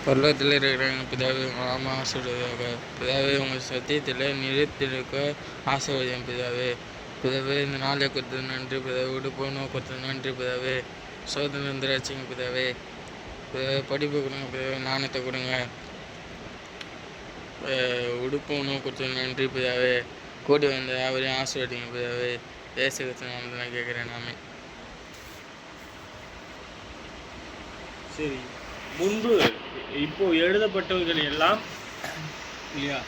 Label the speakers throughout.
Speaker 1: பருவத்தில் இருக்கிற எங்கள் பிதாவே உங்கள் நாம ஆசீர்வதியாக. பிதாவே உங்கள் சத்தியத்தில் நிலைத்திருக்க ஆசீர்வதியும் பிதாவே. பிதாவே இந்த நாளை கொடுத்தது நன்றி பிதாவே. உடுப்பு கொடுத்தது நன்றி பிதாவே. சோதனை ரட்சிங்க பிதாவே. பிதாவே படிப்பு கொடுங்க பிதாவே. நாணயத்தை கொடுங்க. உடுப்பு உணவு கொடுத்தது நன்றி பிதாவே. கூடி வந்த யாவரையும் ஆசீர்வதிங்க பிதாவே. இயேசு கிறிஸ்து நாமத்தில் நான் கேட்குறேன் நாமே.
Speaker 2: சரி, முன்பு இப்போ எழுதப்பட்டவர்கள் எல்லாம் இல்லையா,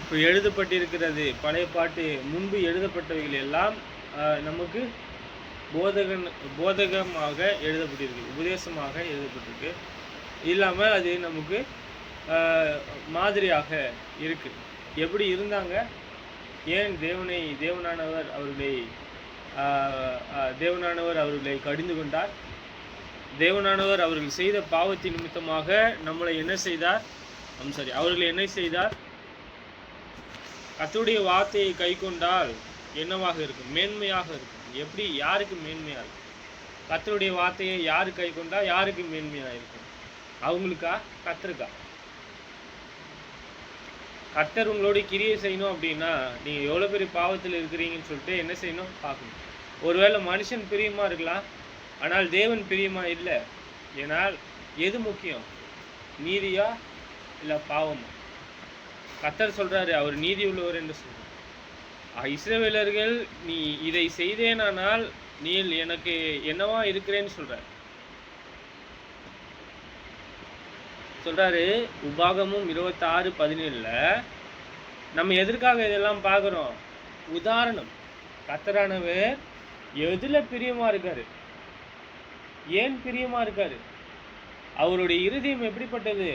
Speaker 2: இப்போ எழுதப்பட்டிருக்கிறது பழைய பாட்டு. முன்பு எழுதப்பட்டவைகள் எல்லாம் நமக்கு போதகமாக எழுதப்பட்டிருக்கு, உபதேசமாக எழுதப்பட்டிருக்கு. இல்லாமல் அது நமக்கு மாதிரியாக இருக்கு. எப்படி இருந்தாங்க, ஏன் தேவனானவர் அவர்களை கடிந்து கொண்டார், தேவனானவர் அவர்கள் செய்த பாவத்தின் நிமித்தமாக அவர்களை என்ன செய்தார். கர்த்தருடைய வார்த்தையை கை கொண்டால் என்னவாக இருக்கும்? மேன்மையாக இருக்கும். எப்படி? யாருக்கு மேன்மையாக இருக்கும்? கர்த்தருடைய வார்த்தையை யாரு கை கொண்டா யாருக்கு மேன்மையாக இருக்கும்? அவங்களுக்கா? கர்த்தருக்கா? கர்த்தர் உங்களோட கிரியை செய்யணும் அப்படின்னா நீங்கள் எவ்வளோ பெரிய பாவத்தில் இருக்கிறீங்கன்னு சொல்லிட்டு என்ன செய்யணும் பார்க்கணும். ஒருவேளை மனுஷன் பிரியமா இருக்கலாம், ஆனால் தேவன் பிரியமா இல்லை. ஏனால் எது முக்கியம்? நீதியா இல்லை பாவமா? கர்த்தர் சொல்றாரு அவர் நீதி உள்ளவர் என்று சொல்றார். இஸ்ரவேலர்கள் நீ இதை செய்தேனானால் நீ எனக்கு என்னவா இருக்கிறேன்னு சொல்றாரு. உபாகமும் 26:17 நம்ம எதற்காக இதெல்லாம் பார்க்குறோம்? உதாரணம். கர்த்தரானவர் எதுல பிரியமா இருக்காரு, ஏன் பிரியமா இருக்காரு, அவருடைய இருதயம் எப்படிப்பட்டது?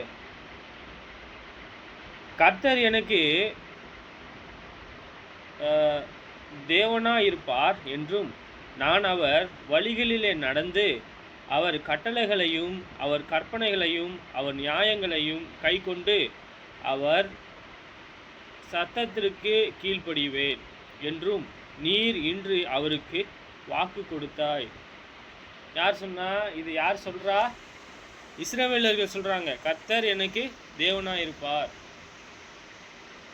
Speaker 2: கர்த்தர் எனக்கு தேவனா இருப்பார் என்றும் நான் அவர் வழிகளிலே நடந்து அவர் கட்டளைகளையும் அவர் கற்பனைகளையும் அவர் நியாயங்களையும் கை கொண்டு அவர் சத்தத்திற்கு கீழ்ப்படிவேன் என்றும் நீர் இன்று அவருக்கு வாக்கு கொடுத்தாய். யார் சொன்னா? இது யார் சொல்றா? இஸ்ரவேலர்கள் சொல்றாங்க, கர்த்தர் எனக்கு தேவனா இருப்பார்.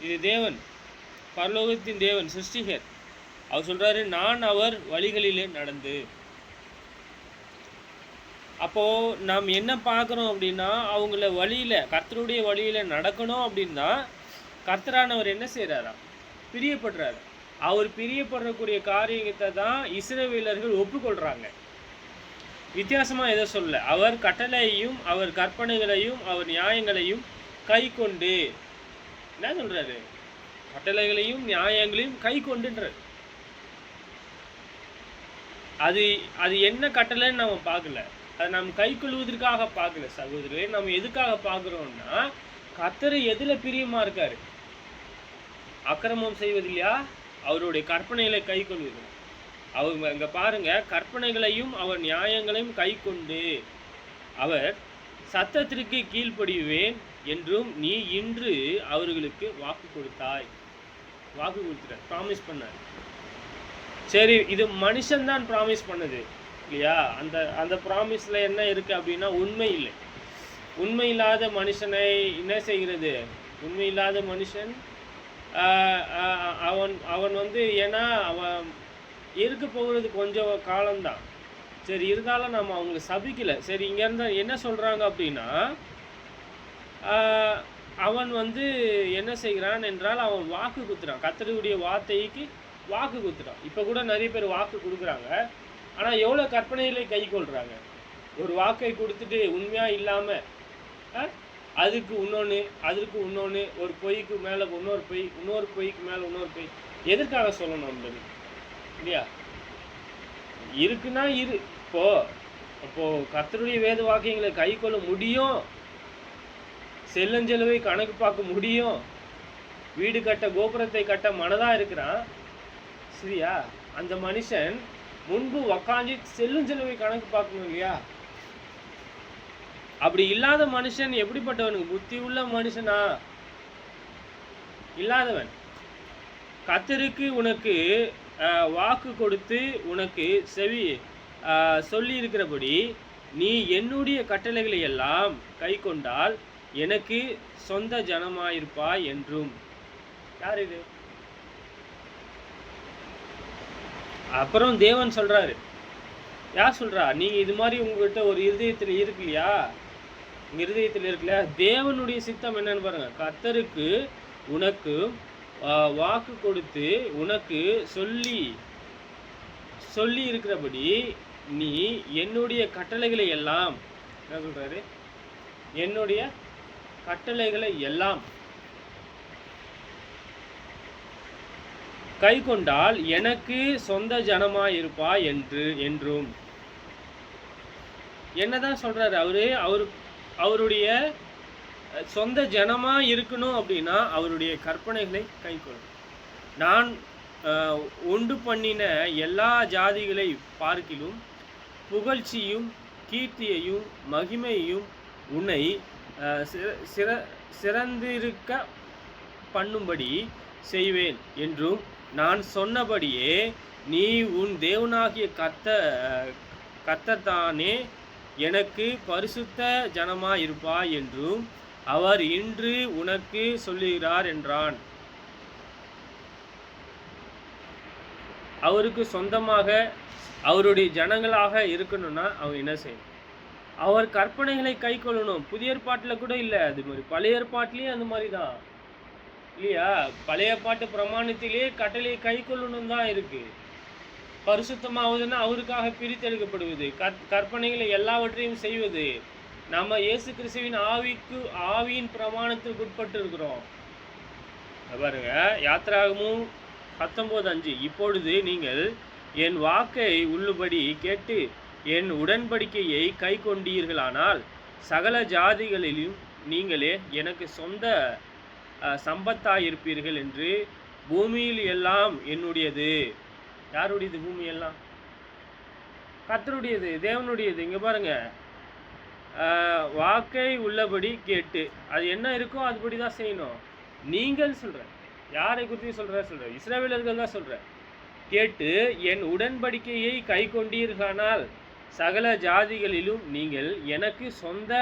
Speaker 2: இது தேவன், பரலோகத்தின் தேவன், சிருஷ்டிகர். அவர் சொல்றாரு, நான் அவர் வழிகளிலே நடந்து. அப்போ நாம் என்ன பார்க்குறோம் அப்படின்னா, அவங்கள வழியில கர்த்தருடைய வழியில நடக்கணும் அப்படின்னா கர்த்தரானவர் என்ன செய்யறாரா? பிரியப்படுறாரு. அவர் பிரியப்படக்கூடிய காரியத்தை தான் இஸ்ரவேலர்கள் ஒப்புக்கொள்றாங்க. வித்தியாசமா எதை சொல்ல, அவர் கட்டளையையும் அவர் கற்பனைகளையும் அவர் நியாயங்களையும் கை கொண்டு என்ன சொல்றாரு? கட்டளைகளையும் நியாயங்களையும் கை கொண்டுன்றார். அது என்ன கட்டளைன்னு நம்ம பார்க்கல, அதை நம்ம கை கொள்வதற்காக பார்க்கல சகோதரரே. நம்ம எதுக்காக பார்க்குறோம்னா, கர்த்தர் எதுல பிரியமா இருக்காரு? அக்கிரமம் செய்வதில்லையா, அவருடைய கற்பனைகளை கை கொள்வது. அவங்க இங்க பாருங்க, கற்பனைகளையும் அவர் நியாயங்களையும் கை கொண்டு அவர் சத்தத்திற்கு கீழ்ப்படிவேன் என்றும் நீ இன்று அவர்களுக்கு வாக்கு கொடுத்தாய். வாக்கு கொடுத்துட்டார், ப்ராமிஸ் பண்ணார். சரி, இது மனுஷன்தான் ப்ராமிஸ் பண்ணது இல்லையா? அந்த ப்ராமிஸில் என்ன இருக்குது அப்படின்னா, உண்மை இல்லை. உண்மை இல்லாத மனுஷனை என்ன செய்கிறது? உண்மை இல்லாத மனுஷன் அவன் வந்து, ஏன்னா அவன் இருக்க போகிறது கொஞ்சம் காலம்தான். சரி, இருந்தாலும் நம்ம அவங்களை சபிக்கலை. சரி, இங்கேருந்து என்ன சொல்கிறாங்க அப்படின்னா, அவன் வந்து என்ன செய்கிறான் என்றால் அவன் வாக்கு குத்துறான், கர்த்தருடைய வார்த்தைக்கு வாக்கு குத்துறான். இப்போ கூட நிறைய பேர் வாக்கு கொடுக்குறாங்க, ஆனால் எவ்வளோ கற்பனைகளை கை கொள்கிறாங்க. ஒரு வாக்கை கொடுத்துட்டு உண்மையாக இல்லாமல் அதுக்கு இன்னொன்று, ஒரு பொய்க்கு மேலே இன்னொரு பொய், இன்னொரு பொய்க்கு மேலே இன்னொரு பொய். எதற்காக சொல்லணும் என்பது இல்லையா? இருக்குன்னா அப்போ கர்த்தருடைய வேத வாக்கியங்களை கை கொள்ள முடியும், செல்லஞ்செலவை கணக்கு பார்க்க முடியும், வீடு கட்ட கோபுரத்தை கட்ட மனதா இருக்கிறான். சரியா? அந்த மனுஷன் முன்பு உக்காஞ்சி செல்லுஞ்செலவை கணக்கு பார்க்கணும் இல்லையா? அப்படி இல்லாத மனுஷன் எப்படிப்பட்டவனுக்கு? புத்தி உள்ள மனுஷனா? இல்லாதவன். கர்த்தருக்கு உனக்கு வாக்கு கொடுத்து உனக்கு சொல்லி இருக்கிறபடி நீ என்னுடைய கட்டளைகளை எல்லாம் கை கொண்டால் எனக்கு சொந்த ஜனமாயிருப்பாய் என்றும். யார் இது? அப்புறம் தேவன் சொல்றாரு. யார் சொல்றா? நீங்க இது மாதிரி உங்ககிட்ட ஒரு இருதயத்தில் இருக்கு இல்லையா, உங்க இருதயத்தில் இருக்குல்ல, தேவனுடைய சித்தம் என்னன்னு பாருங்க. கர்த்தருக்கு உனக்கு வாக்கு கொடுத்து உனக்கு சொல்லி இருக்கிறபடி நீ என்னுடைய கட்டளைகளை எல்லாம், என்ன சொல்றாரு, என்னுடைய கட்டளைகளை எல்லாம் கை கொண்டால் எனக்கு சொந்த ஜனமாயிருப்பாய் என்றும். என்னதான் சொல்றாரு அவருடைய சொந்த ஜனமா இருக்கணும் அப்படின்னா அவருடைய கற்பனைகளை கை கொள்ளணும். நான் உண்டு பண்ணின எல்லா ஜாதிகளை பார்க்கிலும் புகழ்ச்சியும் கீர்த்தியையும் மகிமையையும் உன்னை சிறந்திருக்க பண்ணும்படி செய்வேன் என்றும், நான் சொன்னபடியே நீ உன் தேவனாகிய கர்த்தர்தானே எனக்கு பரிசுத்த ஜனமாயிருப்பாய் என்றும் அவர் இன்று உனக்கு சொல்லுகிறார் என்றான். அவருக்கு சொந்தமாக அவருடைய ஜனங்களாக இருக்கணும்னா அவன் என்ன செய்யணும்? அவர் கற்பனைகளை கை கொள்ளணும். புதிய ஏற்பாட்டில் கூட இல்லை அது மாதிரி, பழைய ஏற்பாட்டிலேயே அந்த மாதிரி தான் இல்லையா? பழைய பாட்டு பிரமாணத்திலே கட்டளையை கை கொள்ளணும் தான் இருக்கு. பரிசுத்தமாவதுன்னா அவருக்காக பிரித்தெடுக்கப்படுவது, கற்பனைகளை எல்லாவற்றையும் செய்வது. நம்ம இயேசு கிறிஸ்துவின் ஆவியின் பிரமாணத்துக்கு உட்பட்டு இருக்கிறோம். பாருங்க, யாத்திராகமும் 19:5, இப்பொழுது நீங்கள் என் வாக்கை உள்ளபடி கேட்டு என் உடன்படிக்கையை கை கொண்டீர்களானால் சகல ஜாதிகளிலும் நீங்களே எனக்கு சொந்த சம்பத்தாயிருப்பீர்கள் என்று பூமியில் எல்லாம் என்னுடையது. யாருடையது? பூமி எல்லாம் கர்த்தருடையது, தேவனுடையது. இங்க பாருங்க, வாக்கை உள்ளபடி கேட்டு, அது என்ன இருக்கோ அதுபடி தான் செய்யணும். நீங்கள் சொல்ற, யாரை குறித்து சொல்ற இஸ்ரவேலர்கள் தான் சொல்ற. கேட்டு என் உடன்படிக்கையை கை கொண்டீர்களானால் சகல ஜாதிகளிலும் நீங்கள் எனக்கு சொந்த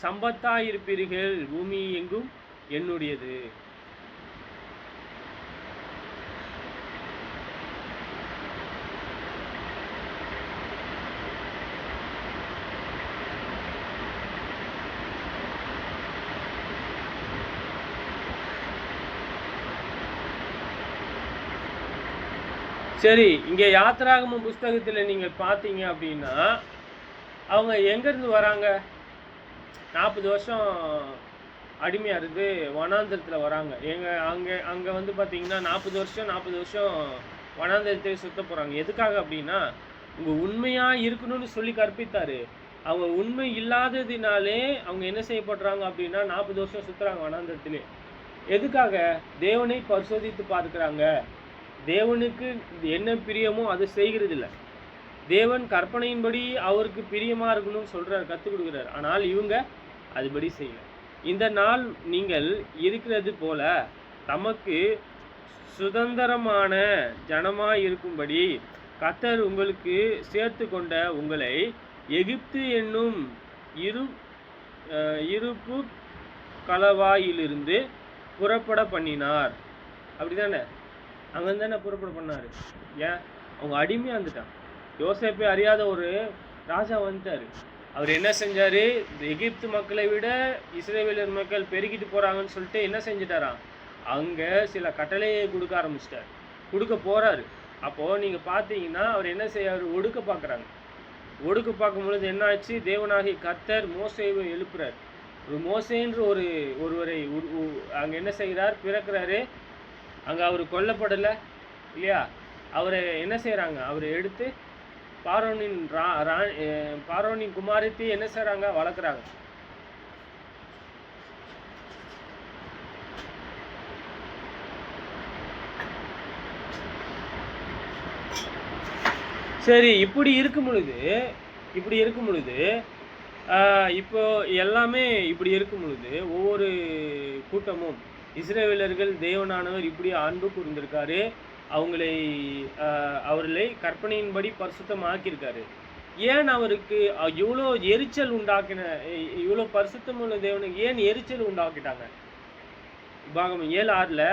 Speaker 2: சம்பத்தாயிருப்பீர்கள், பூமி எங்கும் என்னுடையது. சரி, இங்கே யாத்திராகமம் புஸ்தகத்தில் நீங்கள் பார்த்தீங்க அப்படின்னா அவங்க எங்கேருந்து வராங்க? 40 வருஷம் அடிமையாக இருந்து வனாந்திரத்தில் வராங்க. அங்கே வந்து பார்த்தீங்கன்னா 40 வருஷம் வனாந்திரத்தை சுத்த போகிறாங்க. எதுக்காக அப்படின்னா உங்கள் உண்மையாக இருக்கணும்னு சொல்லி கற்பித்தாரு. அவங்க உண்மை இல்லாததினாலே அவங்க என்ன செய்யப்படுறாங்க அப்படின்னா 40 வருஷம் சுற்றுறாங்க வனாந்திரத்திலே. எதுக்காக? தேவனை பரிசோதித்து பார்க்குறாங்க. தேவனுக்கு என்ன பிரியமோ அதை செய்கிறது இல்லை. தேவன் கற்பனையின்படி அவருக்கு பிரியமாக இருக்கணும்னு சொல்கிறார், கற்றுக் கொடுக்குறார். ஆனால் இவங்க அதுபடி செய்யலை. இந்த நாள் நீங்கள் இருக்கிறது போல தமக்கு சுதந்திரமான ஜனமாக இருக்கும்படி கர்த்தர் உங்களுக்கு சேர்த்து கொண்ட உங்களை எகிப்து என்னும் இருப்பு களவாயிலிருந்து புறப்பட பண்ணினார். அப்படிதானே? அங்கேருந்து தானே புறப்பட பண்ணார். ஏன்? அவங்க அடிமையாக இருந்துட்டான். யோசேப்பை அறியாத ஒரு ராஜா வந்துட்டார். அவர் என்ன செஞ்சார்? எகிப்து மக்களை விட இஸ்ரவேலர் மக்கள் பெருகிட்டு போகிறாங்கன்னு சொல்லிட்டு என்ன செஞ்சிட்டாராம்? அங்கே சில கட்டளையை கொடுக்க ஆரம்பிச்சிட்டார், கொடுக்க போகிறாரு. அப்போது நீங்கள் பார்த்தீங்கன்னா அவர் என்ன செய்யார்? ஒடுக்க பார்க்குறாங்க. ஒடுக்க பார்க்கும் பொழுது என்ன ஆச்சு? தேவனாகிய கர்த்தர் மோசேவை எழுப்புறார். ஒரு மோசேன்ற ஒருவரை அங்கே என்ன செய்கிறார்? பிறக்கிறாரு. அங்கே அவர் கொல்லப்படலை இல்லையா? அவரை என்ன செய்கிறாங்க? அவரை எடுத்து பார்வோனின் குமாரத்தை என்ன செய்கிறாங்க? வளர்க்குறாங்க. சரி, இப்படி இருக்கும் பொழுது இப்போ எல்லாமே இப்படி இருக்கும் பொழுது ஒவ்வொரு கூட்டமும் இஸ்ரவேலர்கள் தேவனானவர் இப்படி அன்பு கூர்ந்திருக்காரு, அவர்களை கற்பனையின்படி பரிசுத்தமாக்கியிருக்காரு. ஏன் அவருக்கு இவ்வளோ எரிச்சல் உண்டாக்கின, இவ்வளோ பரிசுத்தமுள்ள தேவனுக்கு ஏன் எரிச்சல் உண்டாக்கிட்டாங்க? உபாகமம் 7:6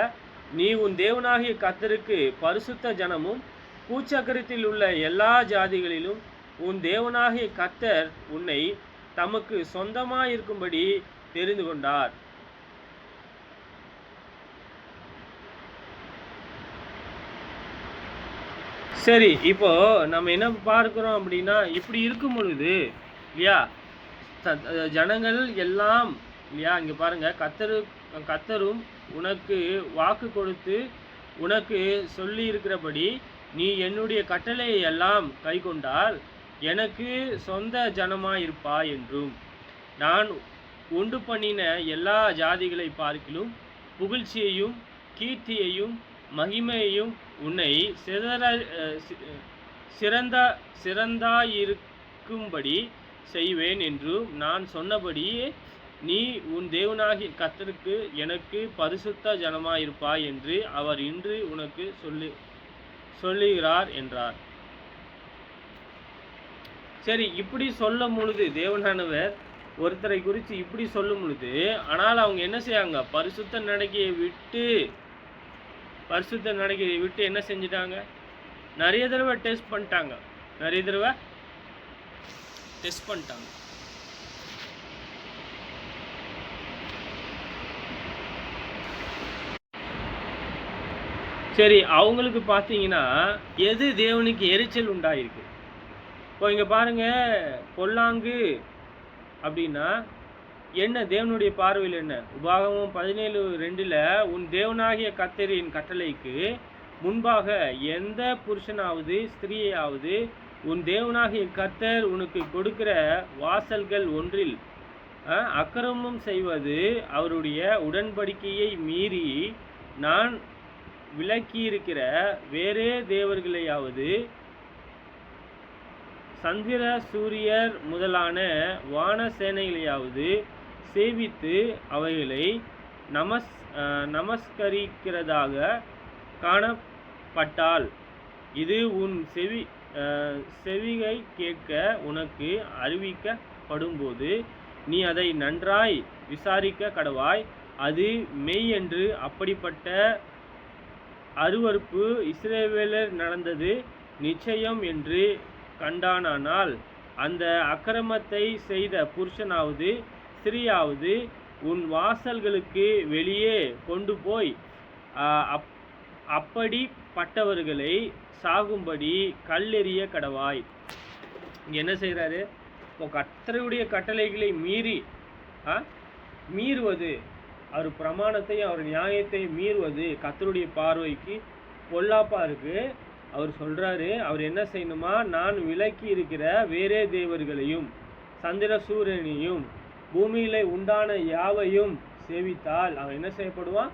Speaker 2: நீ உன் தேவனாகிய கர்த்தருக்கு பரிசுத்த ஜனமும் பூச்சக்கரத்தில் உள்ள எல்லா ஜாதிகளிலும் உன் தேவனாகிய கர்த்தர் உன்னை தமக்கு சொந்தமாயிருக்கும்படி தெரிந்து கொண்டார். சரி, இப்போ நம்ம என்ன பார்க்கிறோம் அப்படின்னா, இப்படி இருக்கும் பொழுது இல்லையா, ஜனங்கள் எல்லாம் இல்லையா, இங்க பாருங்க, கர்த்தரும் உனக்கு வாக்கு கொடுத்து உனக்கு சொல்லி இருக்கிறபடி நீ என்னுடைய கட்டளையை எல்லாம் கை கொண்டால் எனக்கு சொந்த ஜனமாயிருப்பாய் என்றும் நான் உண்டு பண்ணின எல்லா ஜாதிகளை பார்க்கிலும் புகழ்ச்சியையும் கீர்த்தியையும் மகிமையையும் உன்னை சிறந்தாயிருக்கும்படி செய்வேன் என்றும் நான் சொன்னபடியே நீ உன் தேவனாகிய கர்த்தருக்கு எனக்கு பரிசுத்த ஜனமாயிருப்பாய் என்று அவர் இன்று உனக்கு சொல்லுகிறார் என்றார். சரி, இப்படி சொல்லும் பொழுது தேவனானவர் ஒருத்தரை குறித்து இப்படி சொல்லும் பொழுது, ஆனால் அவங்க என்ன செய்யாங்க? பரிசுத்த நடக்கையை விட்டு என்ன செஞ்சிட்டாங்க? நிறைய தடவை டெஸ்ட் பண்ணிட்டாங்க. சரி, அவங்களுக்கு பார்த்தீங்கன்னா எது தேவனுக்கு எரிச்சல் உண்டாயிருக்கு? இப்போ இங்கே பாருங்க, பொல்லாங்கு அப்படின்னா என்ன தேவனுடைய பார்வையில் என்ன? உபாகமம் 17:2 உன் தேவனாகிய கர்த்தரின் கட்டளைக்கு முன்பாக எந்த புருஷனாவது ஸ்திரீயாவது உன் தேவனாகிய கர்த்தர் உனக்கு கொடுக்கிற வாசல்கள் ஒன்றில் அக்கிரமம் செய்வது அவருடைய உடன்படிக்கையை மீறி நான் விலக்கியிருக்கிற வேறே தேவர்களையாவது சந்திர சூரியர் முதலான வான சேனைகளையாவது சேவித்து அவைகளை நமஸ்கரிக்கிறதாக காணப்பட்டால் இது உன் செவிகை கேட்க உனக்கு அறிவிக்கப்படும்போது நீ அதை நன்றாய் விசாரிக்க கடவாய். அது மெய் என்று அப்படிப்பட்ட அருவருப்பு இஸ்ரவேலர் நடந்தது நிச்சயம் என்று கண்டானால் அந்த அக்கிரமத்தை செய்த புருஷனாவது ஸ்திரீயாவது உன் வாசல்களுக்கு வெளியே கொண்டு போய் அப்படிப்பட்டவர்களை சாகும்படி கல்லெறிய கடவாய். இங்கே என்ன செய்கிறாரு? இப்போ கர்த்தருடைய கட்டளைகளை மீறுவது, அவர் பிரமாணத்தையும் அவர் நியாயத்தையும் மீறுவது கர்த்தருடைய பார்வைக்கு பொல்லாப்பா இருக்கு. அவர் சொல்றாரு, அவர் என்ன செய்யணுமா? நான் விலக்கி இருக்கிற வேறே தேவர்களையும் சந்திர சூரியனையும் பூமியில உண்டான யாவையும் சேவித்தால் அவன் என்ன செய்யப்படுவான்?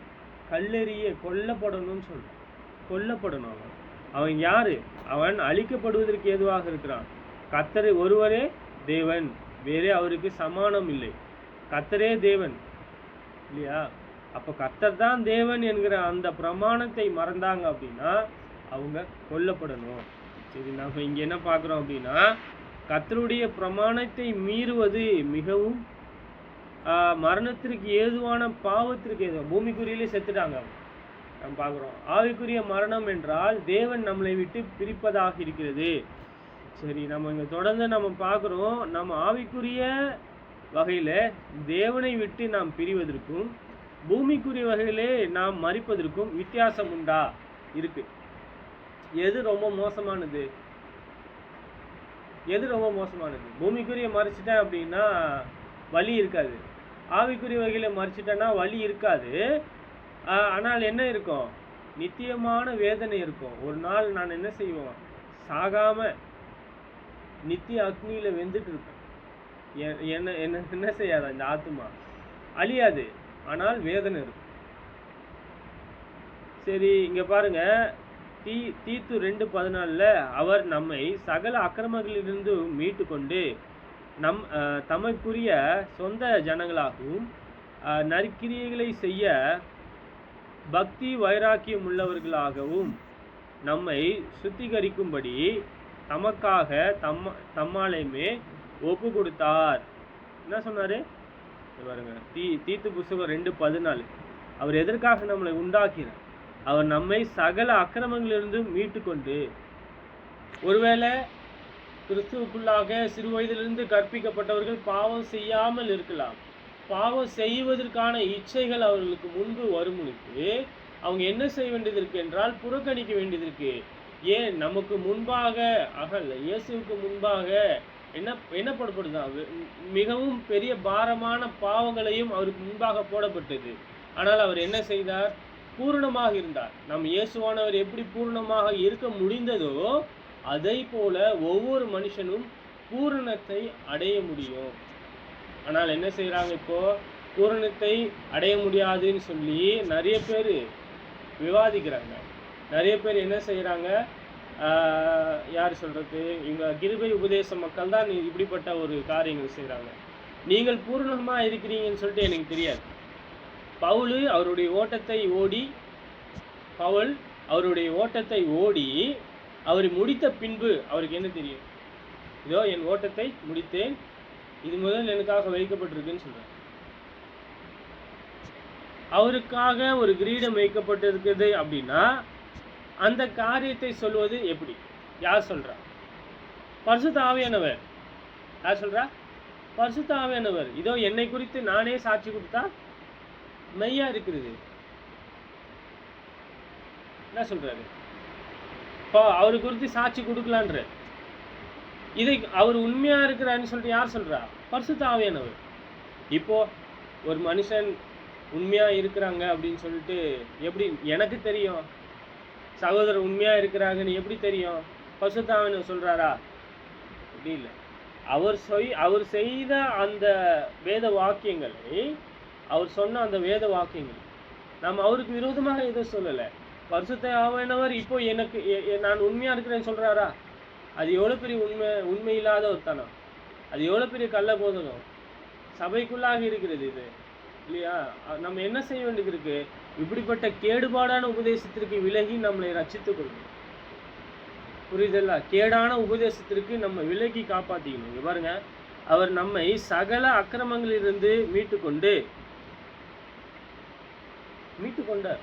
Speaker 2: கல்லெறிய கொல்லப்படணும்னு சொல்றான். கொல்லப்படணும். அவன் யாரு? அவன் அழிக்கப்படுவதற்கு ஏதுவாக இருக்கிறான். கர்த்தர் ஒருவரே தேவன், வேறே அவருக்கு சமானம் இல்லை. கர்த்தரே தேவன் இல்லையா? அப்போ கர்த்தர் தான் தேவன் என்கிற அந்த பிரமாணத்தை மறந்தாங்க அப்படின்னா அவங்க கொல்லப்படணும். சரி, நம்ம இங்க என்ன பார்க்குறோம் அப்படின்னா, கர்த்தருடைய பிரமாணத்தை மீறுவது மிகவும் மரணத்திற்கு ஏதுவான பாவத்திற்கு ஏதுவான, பூமிக்குரியிலே செத்துட்டாங்க நம்ம பார்க்குறோம். ஆவிக்குரிய மரணம் என்றால் தேவன் நம்மளை விட்டு பிரிப்பதாக இருக்கிறது. சரி, நம்ம இங்கே தொடர்ந்து நம்ம பார்க்குறோம், நம்ம ஆவிக்குரிய வகையில் தேவனை விட்டு நாம் பிரிவதற்கும் பூமிக்குரிய வகையிலே நாம் மறிப்பதற்கும் வித்தியாசம் உண்டா? இருக்கு. எது ரொம்ப மோசமானது? பூமிக்குரிய மறிச்சிட்டேன் அப்படின்னா வலி இருக்காது. ஆவிக்குரிய வகையில் மறிச்சிட்டேன்னா வலி இருக்காது. ஆனால் என்ன இருக்கும்? நித்தியமான வேதனை இருக்கும். ஒரு நாள் நான் என்ன செய்வோம்? சாகாம நித்திய அக்னியில வெந்துட்டு இருப்பேன். என்ன செய்யாத இந்த ஆத்மா அழியாது, ஆனால் வேதனை இருக்கும். சரி, இங்க பாருங்க, தீத்து 2:14 அவர் நம்மை சகல அக்கிரமங்களிலிருந்து மீட்டு கொண்டு தமக்குரிய சொந்த ஜனங்களாகவும் நற்கிரியைகளை செய்ய பக்தி வைராக்கியம் உள்ளவர்களாகவும் நம்மை சுத்திகரிக்கும்படி தமக்காக தம்மாலையுமே ஒப்பு கொடுத்தார். என்ன சொன்னாரு பாருங்க, தீத்து புஸ்தகம் 2:14. அவர் எதற்காக நம்மளை உண்டாக்கினார்? அவர் நம்மை சகல அக்கிரமங்களிலிருந்து மீட்டு கொண்டு. ஒருவேளை கிறிஸ்துவுக்குள்ளாக சிறு வயதிலிருந்து கற்பிக்கப்பட்டவர்கள் பாவம் செய்யாமல் இருக்கலாம். பாவம் செய்வதற்கான இச்சைகள் அவர்களுக்கு முன்பு வரும் பொழுது அவங்க என்ன செய்ய வேண்டியது இருக்கு என்றால் புறக்கணிக்க வேண்டியது இருக்கு. ஏன்? நமக்கு முன்பாக இயேசுவுக்கு முன்பாக என்ன போடப்படுதான்? மிகவும் பெரிய பாரமான பாவங்களையும் அவருக்கு முன்பாக போடப்பட்டது. ஆனால் அவர் என்ன செய்தார்? பூரணமாக இருந்தார். நம் இயேசுவானவர் எப்படி பூரணமாக இருக்க முடிந்ததோ அதை போல ஒவ்வொரு மனுஷனும் பூரணத்தை அடைய முடியும். ஆனால் என்ன செய்யறாங்க? இப்போ பூரணத்தை அடைய முடியாதுன்னு சொல்லி நிறைய பேர் விவாதிக்கிறாங்க. நிறைய பேர் என்ன செய்யறாங்க? யார் சொல்றது? இவங்க கிருபை உபதேச மக்கள் தான் இப்படிப்பட்ட ஒரு காரியங்கள் செய்யறாங்க. நீங்கள் பூரணமா இருக்கிறீங்கன்னு சொல்லிட்டு எனக்கு தெரியாது. பவுல் அவருடைய ஓட்டத்தை ஓடி அவர் முடித்த பின்பு அவருக்கு என்ன தெரியும்? இதோ என் ஓட்டத்தை முடித்தேன், இது முதல் எனக்காக வைக்கப்பட்டிருக்குன்னு சொல்றார். அவருக்காக ஒரு கிரீடம் வைக்கப்பட்டிருக்குது அப்படின்னா அந்த காரியத்தை சொல்வது எப்படி? யார் சொல்றா? பரிசுத்த ஆவியானவர். யார் சொல்றா? பரிசுத்த ஆவியானவர். இதோ என்னை குறித்து நானே சாட்சி கொடுத்தா மெய்யா இருக்கிறது. என்ன சொல்றாரு? அவரு குறித்து சாட்சி கொடுக்கலான்ற இதை அவர் உண்மையா இருக்கிறான்னு சொல்லிட்டு யார் சொல்றா? பரிசுத்த ஆவியானவர். இப்போ ஒரு மனுஷன் உண்மையா இருக்கிறாங்க அப்படின்னு சொல்லிட்டு எப்படி எனக்கு தெரியும்? சகோதரர் உண்மையா இருக்கிறாங்கன்னு எப்படி தெரியும்? பரிசுத்த ஆவியானவர் சொல்றாரா? அப்படி இல்லை. அவர் செய்த அந்த வேத வாக்கியங்களை, அவர் சொன்ன அந்த வேத வாக்கியங்கள் நாம் அவருக்கு விரோதமாக எதுவும் சொல்லலை. பரிசுத்த ஆவியானவர் இப்போ எனக்கு நான் உண்மையா இருக்கிறேன்னு சொல்றாரா? அது எவ்வளோ பெரிய உண்மை இல்லாத ஒரு தனம், அது எவ்வளோ பெரிய கள்ள போதகம் சபைக்குள்ளாக இருக்கிறது இது இல்லையா? நம்ம என்ன செய்ய வேண்டியது இருக்கு? இப்படிப்பட்ட கேடுபாடான உபதேசத்திற்கு விலகி நம்மளை ரட்சித்துக் கொள்ளணும். புரியுதல்ல? கேடான உபதேசத்திற்கு நம்ம விலகி காப்பாற்றிக்கணும். இங்க பாருங்க, அவர் நம்மை சகல அக்கிரமங்களிலிருந்து மீட்டு கொண்டார்.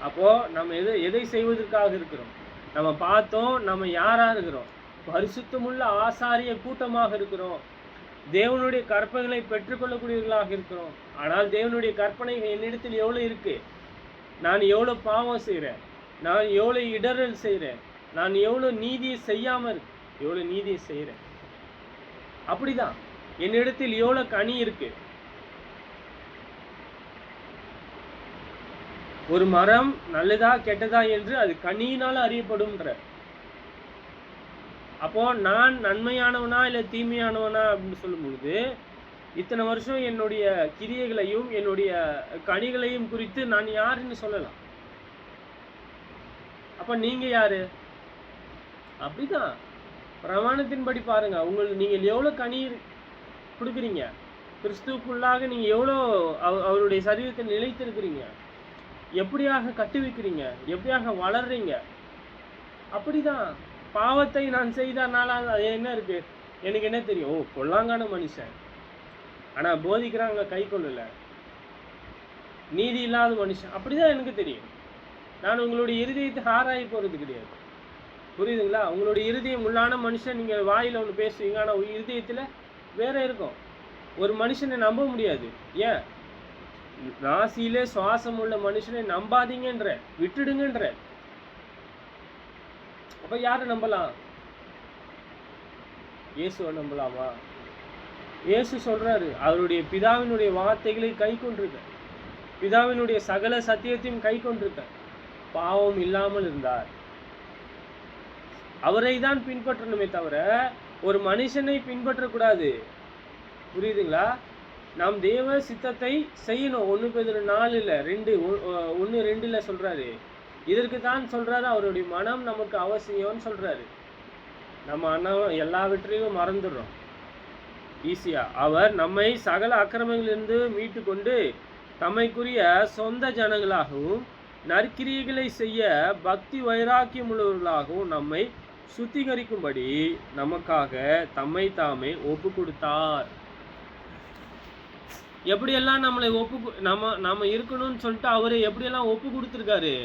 Speaker 2: அப்போ நம்ம எதை செய்வதற்காக இருக்கிறோம்? நம்ம பார்த்தோம், நம்ம யாரா இருக்கிறோம்? பரிசுத்தமுள்ள ஆசாரிய கூட்டமாக இருக்கிறோம். தேவனுடைய கற்பனைகளை பெற்றுக்கொள்ளக்கூடியவர்களாக இருக்கிறோம். ஆனால் தேவனுடைய கற்பனைகள் என்னிடத்தில் எவ்வளோ இருக்கு? நான் எவ்வளோ பாவம் செய்கிறேன், நான் எவ்வளோ இடரல் செய்கிறேன், நான் எவ்வளோ நீதியை செய்கிறேன். அப்படிதான் என்னிடத்தில் எவ்வளோ கனி இருக்கு. ஒரு மரம் நல்லதா கெட்டதா என்று அது கனியினால அறியப்படும்ன்ற. அப்போ நான் நன்மையானவனா இல்லை தீமையானவனா அப்படின்னு சொல்லும் பொழுது இத்தனை வருஷம் என்னுடைய கிரியைகளையும் என்னுடைய கனிகளையும் குறித்து நான் யாருன்னு சொல்லலாம். அப்ப நீங்க யாரு? அப்படிதான் பிரமாணத்தின்படி பாருங்க, நீங்கள் எவ்வளவு கனி கொடுக்குறீங்க, கிறிஸ்துவுக்குள்ளாக நீங்க எவ்வளோ அவருடைய சரீரத்தை நிலைத்திருக்கிறீங்க, எப்படியாக கட்டுவிக்கிறீங்க, எப்படியாக வளர்றீங்க. அப்படிதான் பாவத்தை நான் செய்தனால அது என்ன இருக்கு? எனக்கு என்ன தெரியும்? ஓ, கொள்ளாங்கான மனுஷன், ஆனா போதிக்கிறாங்க, கை கொள்ளல, நீதி இல்லாத மனுஷன், அப்படிதான் எனக்கு தெரியும். நான் உங்களுடைய இருதயத்தை ஆராய போறது கிடையாது. புரியுதுங்களா? உங்களுடைய இருதயம் உள்ளான மனுஷன் நீங்க வாயில ஒன்று பேசுவீங்க, ஆனா இருதயத்துல வேற இருக்கும். ஒரு மனுஷனை நம்ப முடியாது. ஏன்? நாசியிலே சுவாசம் உள்ள மனுஷனை நம்பாதீங்கன்ற, விட்டுடுங்கன்ற. அப்ப யாரை நம்பலாம்? இயேசுவை நம்பலாமா? இயேசு சொல்றாரு, அவருடைய பிதாவினுடைய வார்த்தைகளை கை கொண்டிருக்க, பிதாவினுடைய சகல சத்தியத்தையும் கை கொண்டிருக்க, பாவம் இல்லாமல் இருந்தார். அவரை தான் பின்பற்றணுமே தவிர ஒரு மனுஷனை பின்பற்றக்கூடாது. புரியுதுங்களா? நாம் தேவ சித்தத்தை செய்யணும். 1 பேதுரு 4:1-2 சொல்றாரு. இதற்கு தான் சொல்றாரு, அவருடைய மனம் நமக்கு அவசியம்னு சொல்றாரு. நம்ம எல்லாவற்றையும் மறந்துடுறோம் ஈஸியா. அவர் நம்மை சகல அக்கிரமங்களிலிருந்து மீட்டு கொண்டு தம்மைக்குரிய சொந்த ஜனங்களாகவும் நற்கிரியைகளை செய்ய பக்தி வைராக்கியம் உள்ளவர்களாகவும் நம்மை சுத்திகரிக்கும்படி நமக்காக தம்மை தாமே ஒப்பு கொடுத்தார். எப்படியெல்லாம் நம்மளை நம்ம இருக்கணும்னு சொல்லிட்டு அவரு எப்படியெல்லாம் ஒப்பு கொடுத்துருக்காரு.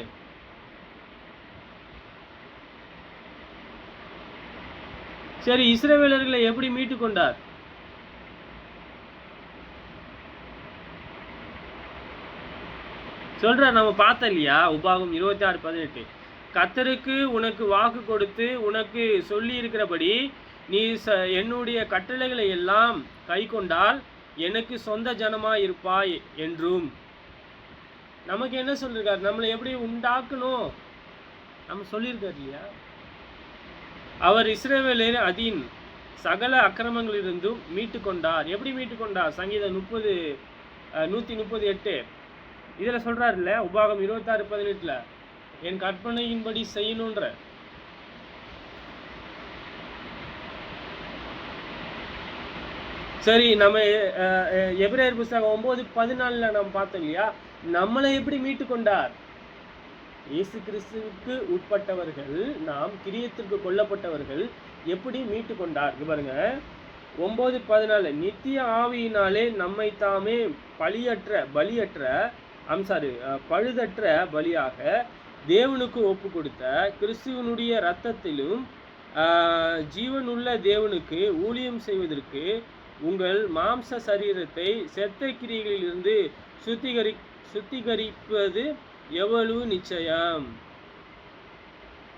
Speaker 2: சரி, இஸ்ரவேலர்களை எப்படி மீட்டு கொண்டார்? சொல்ற நம்ம பார்த்தோம் இல்லையா? உபாகம் 26:18. கர்த்தருக்கு உனக்கு வாக்கு கொடுத்து உனக்கு சொல்லி இருக்கிறபடி நீ என்னுடைய கட்டளைகளை எல்லாம் கை கொண்டால் எனக்கு சொந்த ஜனமா இருப்பாய் என்றும். நமக்கு என்ன சொல்லிருக்காரு? நம்மளை எப்படி உண்டாக்கணும் நம்ம சொல்லியிருக்காரு இல்லையா? அவர் இஸ்ரவேலர் அதன் சகல அக்கிரமங்களிலிருந்தும் மீட்டு கொண்டார். எப்படி மீட்டு கொண்டார்? சங்கீதம் 138 இதில் சொல்றாருல்ல, உபாகம் 26:18 என் கற்பனையின்படி செய்யணுன்ற. சரி, நம்ம எபிரேயர் புத்தகம் 9:14 நம்ம பார்த்தோம் இல்லையா? நம்மளை எப்படி மீட்டு கொண்டார்? இயேசு கிறிஸ்துவுக்கு உட்பட்டவர்கள் நாம் கிரியத்திற்கு கொல்லப்பட்டவர்கள் எப்படி மீட்டு கொண்டார் பாருங்க. 9:14 நித்திய ஆவியினாலே நம்மை தாமே பழுதற்ற பலியாக தேவனுக்கு ஒப்பு கொடுத்த கிறிஸ்துவனுடைய இரத்தத்திலும் ஜீவனுள்ள தேவனுக்கு ஊழியம் செய்வதற்கு உங்கள் மாம்ச சரீரத்தை செத்த கிரியைகளிலிருந்து சுத்திகரிப்பது எவ்வளவு நிச்சயம்.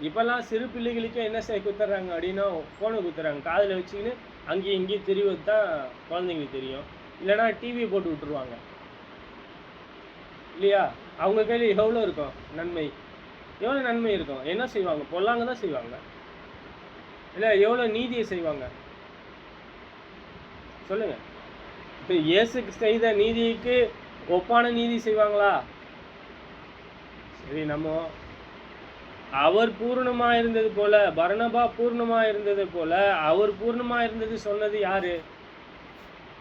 Speaker 2: இப்பெல்லாம் சிறு பிள்ளைகளுக்கு என்ன குத்துறாங்க அப்படின்னா, ஃபோனை குத்துறாங்க, காதில் வச்சுக்கின்னு அங்கேயும் இங்கேயும் தெரிவது தான் குழந்தைங்களுக்கு தெரியும். இல்லைன்னா டிவி போட்டு விட்டுருவாங்க இல்லையா? அவங்க கையில் எவ்வளோ இருக்கும் நன்மை, எவ்வளோ நன்மை இருக்கும். என்ன செய்வாங்க? பொல்லாங்க தான் செய்வாங்க இல்லை, எவ்வளோ நீதியை செய்வாங்க சொல்லுங்க. இப்போ இயேசு செய்த நீதிக்கு ஒப்பான நீதி செய்வாங்களா? சரி, நம்ம அவர் பூர்ணமா இருந்தது போல, பர்னபா பூர்ணமா இருந்தது போல அவர் பூர்ணமா இருந்தது சொன்னது யாரு?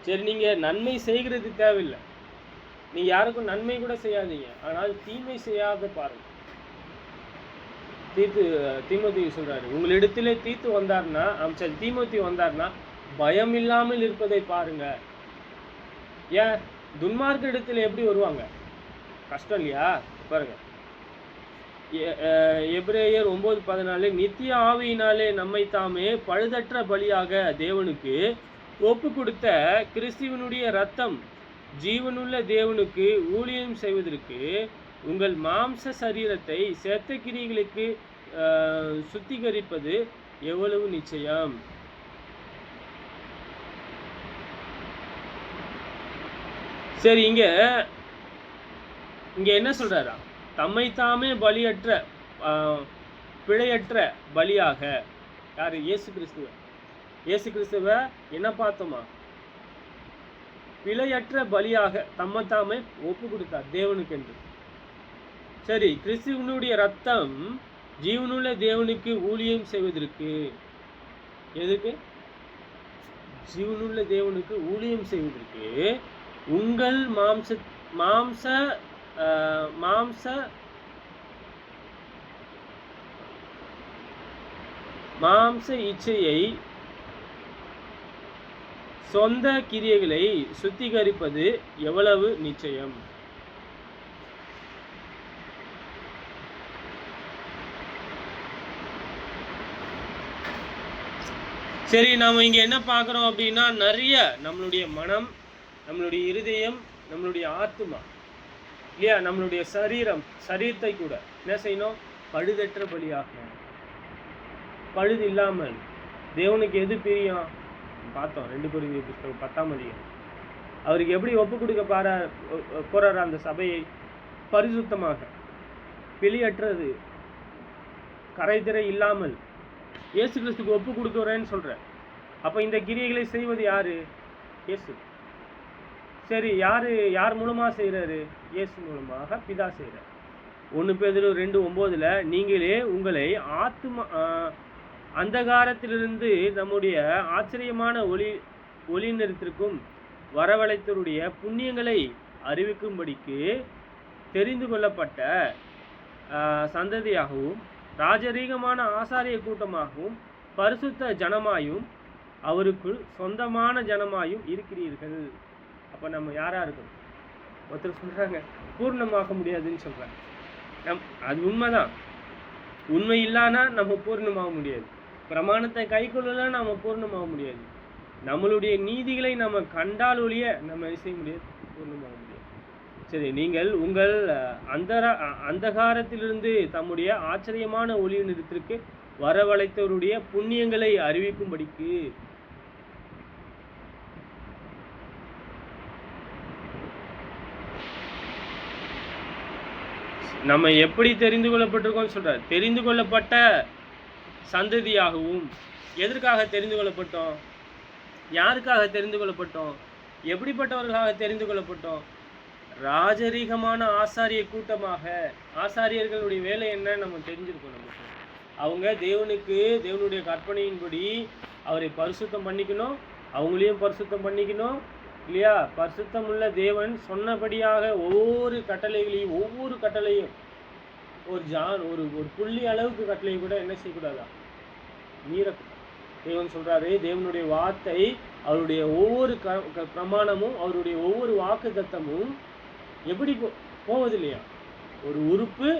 Speaker 2: சரி, நீங்க நன்மை செய்கிறது தேவையில்லை, நீங்க யாருக்கும் நன்மை கூட செய்யாதீங்க, ஆனால் தீமை செய்யாத பாருங்க. தீமோத்தி சொல்றாரு, உங்களிடத்திலே தீமோத்தி வந்தார்னா பயம் இல்லாமல் இருப்பதை பாருங்க. ஏன் துன்மார்க்க இடத்துல எப்படி வருவாங்க? கஷ்டம் இல்லையா? பாருங்க, எபிரேயர் 9:14 நித்திய ஆவியினாலே நம்மை தாமே பழுதற்ற பலியாக தேவனுக்கு ஒப்பு கொடுத்த கிறிஸ்துவனுடைய இரத்தம் ஜீவனுள்ள தேவனுக்கு ஊழியம் செய்வதற்கு உங்கள் மாம்ச சரீரத்தை செத்த கிரியைகளுக்கு சுத்திகரிப்பது எவ்வளவு நிச்சயம். சரி, இங்க என்ன சொல்றாரா? தம்மை தாமே பிழையற்ற பலியாக. யாரு? இயேசு கிறிஸ்துவ என்ன பார்த்தோமா? பிழையற்ற பலியாக தம்மை தாமே ஒப்பு கொடுத்தார் தேவனுக்கு என்று. சரி, கிறிஸ்துவனுடைய ரத்தம் ஜீவனுள்ள தேவனுக்கு ஊழியம் செய்வதற்கு. எதுக்கு? ஜீவனுள்ள தேவனுக்கு ஊழியம் செய்வதற்கு உங்கள் மாம்ச இச்சையை சொந்த கிரியைகளை சுத்திகரிப்பது எவ்வளவு நிச்சயம். சரி, நாம இங்க என்ன பார்க்கிறோம் அப்படின்னா, நிறைய நம்மளுடைய மனம், நம்மளுடைய இருதயம், நம்மளுடைய ஆத்மா இல்லையா, நம்மளுடைய சரீரத்தை கூட என்ன செய்யணும்? பழுதற்ற பலியாகணும். பழுது இல்லாமல். தேவனுக்கு எது பிரியம் பார்த்தோம். 2 கொரிந்தியர் புத்தகம் 10ஆம் அதிகாரம். அவருக்கு எப்படி ஒப்பு கொடுக்க போறாரு அந்த சபையை? பரிசுத்தமாக, பிழையற்றது, கரைதிரை இல்லாமல் இயேசு கிறிஸ்துக்கு ஒப்பு கொடுக்குறேன்னு சொல்ற. அப்ப இந்த கிரியைகளை செய்வது யாரு? இயேசு. சரி, யார் மூலமா செய்யறாரு? இயேசு மூலமாக பிதா செய்யறாரு. 1 பேதுரு 2:9 நீங்களே உங்களை அந்தகாரத்திலிருந்து நம்முடைய ஆச்சரியமான ஒளிநிறத்திற்கும் வரவழைத்தருடைய புண்ணியங்களை அறிவிக்கும்படிக்கு தெரிந்து கொள்ளப்பட்ட சந்ததியாகவும் ராஜரீகமான ஆசாரிய கூட்டமாகவும் பரிசுத்த ஜனமாயும் அவருக்குள் சொந்தமான ஜனமாயும் இருக்கிறீர்கள். அப்போ நம்ம யாரா இருக்கணும்? ஒருத்தர் சொல்றாங்க பூர்ணமாக முடியாதுன்னு சொல்றாங்க. அது உண்மைதான். உண்மை இல்லானா நம்ம பூர்ணமாக முடியாது. பிரமாணத்தை கை கொள்ளலாம் நம்ம பூர்ணமாக முடியாது. நம்மளுடைய நீதிகளை நம்ம கண்டால் ஒழிய நம்ம செய்ய முடியாது, பூர்ணமாக முடியாது. சரி, நீங்கள் உங்கள் அந்தகாரத்திலிருந்து தம்முடைய ஆச்சரியமான ஒளி நிறத்திற்கு வரவழைத்தவருடைய புண்ணியங்களை அறிவிக்கும்படிக்கு. நம்ம எப்படி தெரிந்து கொள்ளப்பட்டிருக்கோம் சொல்றார். தெரிந்து கொள்ளப்பட்ட சந்ததியாகவும். எதற்காக தெரிந்து கொள்ளப்பட்டோம்? யாருக்காக தெரிந்து கொள்ளப்பட்டோம்? எப்படிப்பட்டவர்களாக தெரிந்து கொள்ளப்பட்டோம்? ராஜரீகமான ஆசாரிய கூட்டமாக. ஆசாரியர்களுடைய வேலை என்ன நம்ம தெரிஞ்சிருக்கோம். நமக்கு அவங்க தேவனுடைய கற்பனையின்படி அவரை பரிசுத்தம் பண்ணிக்கணும், அவங்களையும் பரிசுத்தம் பண்ணிக்கணும் இல்லையா? பரிசுத்தம் உள்ள தேவன் சொன்னபடியாக ஒவ்வொரு கட்டளையும் ஒரு புள்ளி அளவுக்கு கட்டளை கூட என்ன செய்யக்கூடாதா? மீறக்கூடாது. தேவன் சொல்றாரு, தேவனுடைய வார்த்தை, அவருடைய ஒவ்வொரு பிரமாணமும், அவருடைய ஒவ்வொரு வாக்கு தத்தமும் எப்படி போவது இல்லையா? ஒரு உறுப்பு,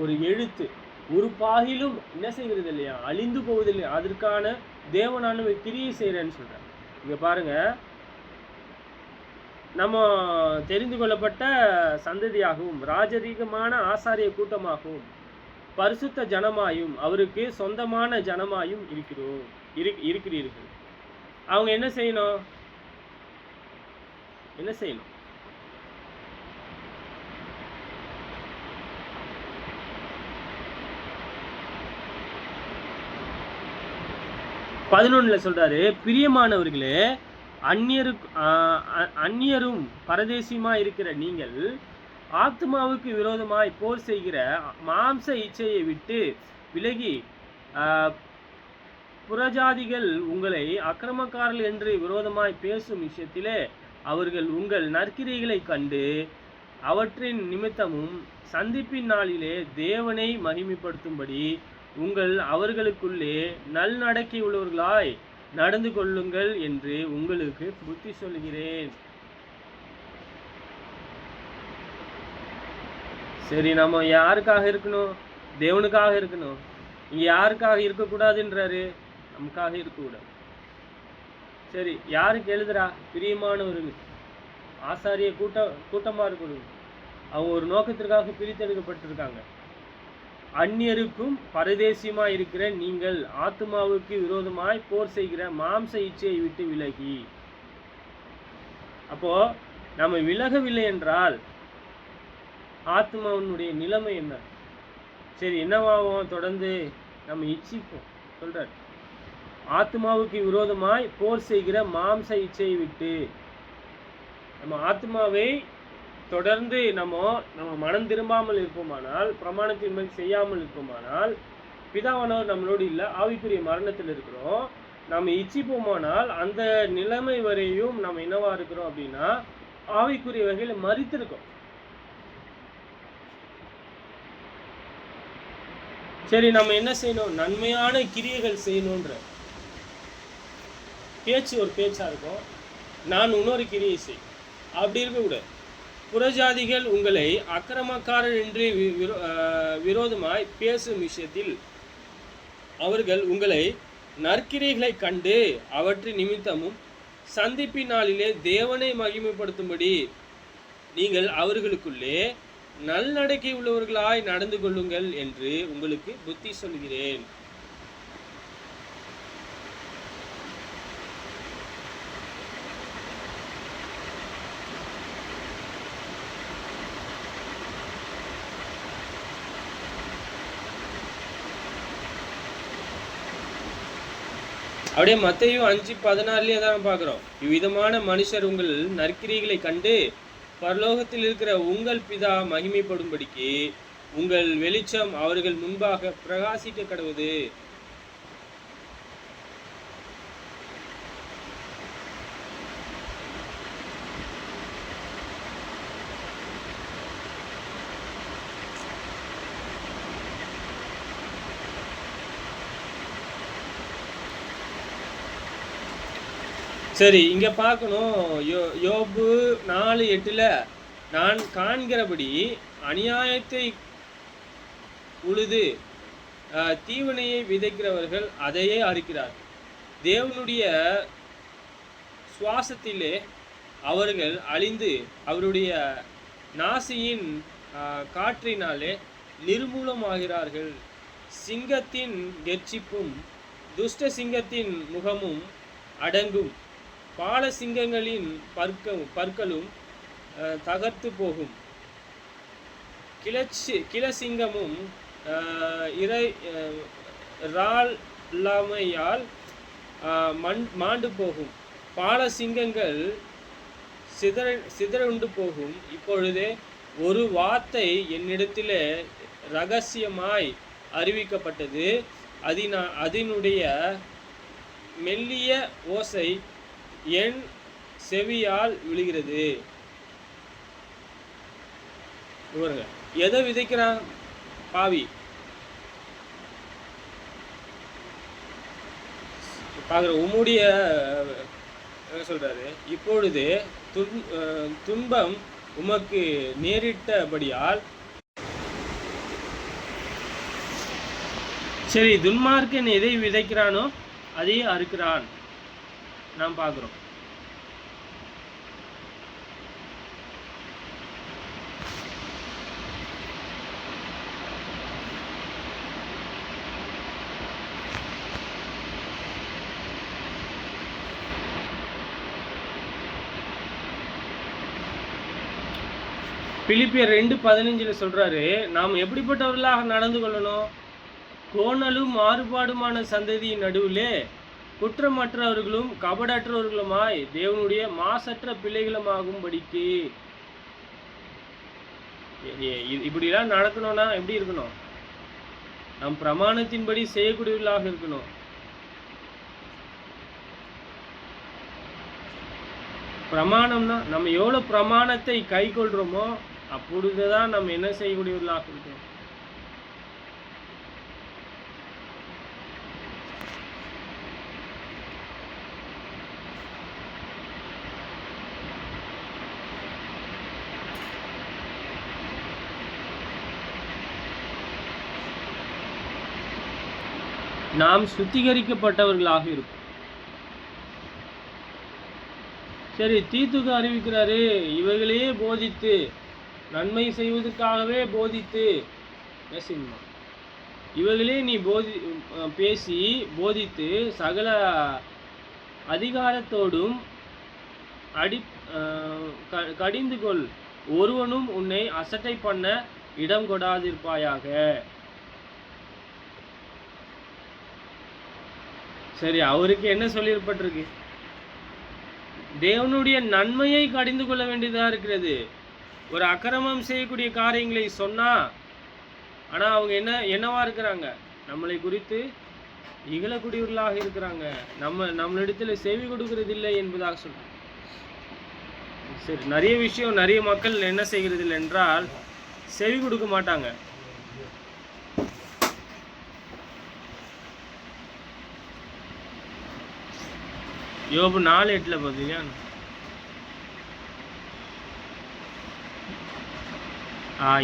Speaker 2: ஒரு எழுத்து உறுப்பாகிலும் என்ன செய்கிறது இல்லையா? அழிந்து போவது இல்லையா? அதற்கான தேவனான கிரியை செய்கிறேன்னு சொல்றார். இங்க பாருங்க, நம்ம தெரிந்து கொள்ளப்பட்ட சந்ததியாகவும் ராஜரீகமான ஆசாரிய கூட்டமாகவும் பரிசுத்த ஜனமாயும் அவருக்கு சொந்தமான ஜனமாயும் இருக்கிறீர்கள். அவங்க என்ன செய்யணும்? என்ன செய்யணும்? பதினொன்னுல சொல்றாரு, பிரியமானவர்களே, அந்நியரும் பரதேசியுமா இருக்கிற நீங்கள் ஆத்மாவுக்கு விரோதமாய் போர் செய்கிற மாம்ச இச்சையை விட்டு விலகி, புறஜாதிகள் உங்களை அக்கிரமக்காரர்கள் என்று விரோதமாய் பேசும் விஷயத்திலே அவர்கள் உங்கள் நற்கிரைகளை கண்டு அவற்றின் நிமித்தமும் சந்திப்பின் நாளிலே தேவனை மகிமைப்படுத்தும்படி அவர்களுக்குள்ளே நல்நடக்கை உள்ளவர்களாய் நடந்து கொள்ளுங்கள் என்று உங்களுக்கு புத்தி சொல்கிறேன். சரி, நம்ம யாருக்காக இருக்கணும்? தேவனுக்காக இருக்கணும். இங்க யாருக்காக இருக்கக்கூடாதுன்றாரு? நமக்காக இருக்கக்கூடாது. சரி, யாருக்கு எழுதுறா? பிரியமானவர்கள் ஆசாரிய கூட்டமா இருக்கணும். அவங்க ஒரு நோக்கத்திற்காக பிரித்தெடுக்கப்பட்டிருக்காங்க. அந்நியருக்கும் பரதேசியமாய் இருக்கிற நீங்கள் ஆத்மாவுக்கு விரோதமாய் போர் செய்கிற மாம்ச இச்சையை விட்டு விலகி. அப்போ நம்ம விலகவில்லை என்றால் ஆத்மாவினுடைய நிலைமை என்ன? சரி, என்னவாகும்? தொடர்ந்து நம்ம இச்சிப்போம். சொல்றார், ஆத்மாவுக்கு விரோதமாய் போர் செய்கிற மாம்ச இச்சையை விட்டு. நம்ம ஆத்மாவை தொடர்ந்து நம்ம மனம் திரும்பாமல் இருப்போமானால், பிரமாணத்தின் மேல் செய்யாமல் இருப்போமானால், பிதாவானவர் நம்மளோடு இல்லை, ஆவிக்குரிய மரணத்தில் இருக்கிறோம். நம்ம இச்சிப்போமானால் அந்த நிலைமை வரையும் நம்ம என்னவா இருக்கிறோம் அப்படின்னா ஆவிக்குரிய வகையில் மரித்திருக்கோம். சரி, நம்ம என்ன செய்யணும்? நன்மையான கிரியைகள் செய்யணுன்ற பேச்சு ஒரு பேச்சா இருக்கும். நான் இன்னொரு கிரியை செய், அப்படி இருக்கக்கூடாது. புறஜாதிகள் உங்களை அக்கிரமக்காரர் என்று விரோதமாய் பேசும் விஷயத்தில் அவர்கள் உங்களை நற்கிரைகளை கண்டு அவற்றின் நிமித்தமும் சந்திப்பின் நாளிலே தேவனை மகிமைப்படுத்தும்படி நீங்கள் அவர்களுக்குள்ளே நல்நடக்கை உள்ளவர்களாய் நடந்து கொள்ளுங்கள் என்று உங்களுக்கு புத்தி சொல்கிறேன். அப்படியே மத்தேயு 5:16 தான் பார்க்குறோம். இவ்விதமான மனுஷர் உங்கள் நற்கிரிகளை கண்டு பரலோகத்தில் இருக்கிற உங்கள் பிதா மகிமைப்படும்படிக்கு உங்கள் வெளிச்சம் அவர்கள் முன்பாக பிரகாசிக்க கடவுது. சரி, இங்க பார்க்கணும். யோபு 4:8 நான் காண்கிறபடி அநியாயத்தை உழுது தீவனையை விதைக்கிறவர்கள் அதையே அறுக்கிறார். தேவனுடைய சுவாசத்திலே அவர்கள் அழிந்து அவருடைய நாசியின் காற்றினாலே நிர்மூலமாகிறார்கள். சிங்கத்தின் கெர்ச்சிப்பும் துஷ்ட சிங்கத்தின் முகமும் அடங்கும். பால சிங்கங்களின் பற்களும் தகர்த்து போகும். கிளசிங்கமும் இராமையால் மாண்டு போகும். பால சிங்கங்கள் சிதறுண்டு போகும். இப்பொழுதே ஒரு வார்த்தை என்னிடத்திலே இரகசியமாய் அறிவிக்கப்பட்டது. அதனுடைய மெல்லிய ஓசை என் செவியால் விழுகிறது. இவருங்க எதை விதைக்கிறான் பாவி? பார்க்குற உம்முடைய சொல்றாரு, இப்பொழுது துன்பம் உமக்கு நேரிட்டபடியால். சரி, துன்மார்க்கன் எதை விதைக்கிறானோ அதையே அறுக்கிறான். நாம் பார்க்குறோம். பிலிப்பியர் 2:15 சொல்றாரு, நாம் எப்படிப்பட்டவர்களாக நடந்து கொள்ளணும்? கோணலும் மாறுபாடுமான சந்ததியின் நடுவிலே குற்றமற்றவர்களும் கபடற்றவர்களுமாய் தேவனுடைய மாசற்ற பிள்ளைகளுமாகும்படிக்கு. இப்படிலாம் நடக்கணும்னா எப்படி இருக்கணும்? நம் பிரமாணத்தின்படி செய்யக்கூடியவர்களாக இருக்கணும். பிரமாணம்னா நம்ம எவ்வளவு பிரமாணத்தை கை கொள்றோமோ அப்பொழுதுதான் நம்ம என்ன செய்யக்கூடியவர்களாக இருக்கணும். நாம் சுத்திகரிக்கப்பட்டவர்களாக இருப்போம். சரி, தீத்துக்கு அறிவிக்கிறாரு, இவைகளையே போதித்து நன்மை செய்வதற்காகவே போதித்து பேசினா இவைகளே நீ பேசி போதித்து சகல அதிகாரத்தோடும் கடிந்து கொள். ஒருவனும் உன்னை அசட்டை பண்ண இடம் கொடாதிருப்பாயாக. சரி, அவருக்கு என்ன சொல்லியிருப்பட்டிருக்கு? தேவனுடைய நன்மையை கடிந்து கொள்ள வேண்டியதாக இருக்கிறது. ஒரு அக்கிரமம் செய்யக்கூடிய காரியங்களை சொன்னா, ஆனா அவங்க என்னவா இருக்கிறாங்க? நம்மளை குறித்து இகழக்கூடியவர்களாக இருக்கிறாங்க. நம்மளிடத்துல செவி கொடுக்கறது இல்லை என்பதாக சொல்றாங்க. சரி, நிறைய விஷயம் நிறைய மக்கள் என்ன செய்கிறது இல்லை என்றால் செவி கொடுக்க மாட்டாங்க. யோபு 4:8 பார்த்தீங்கன்னா,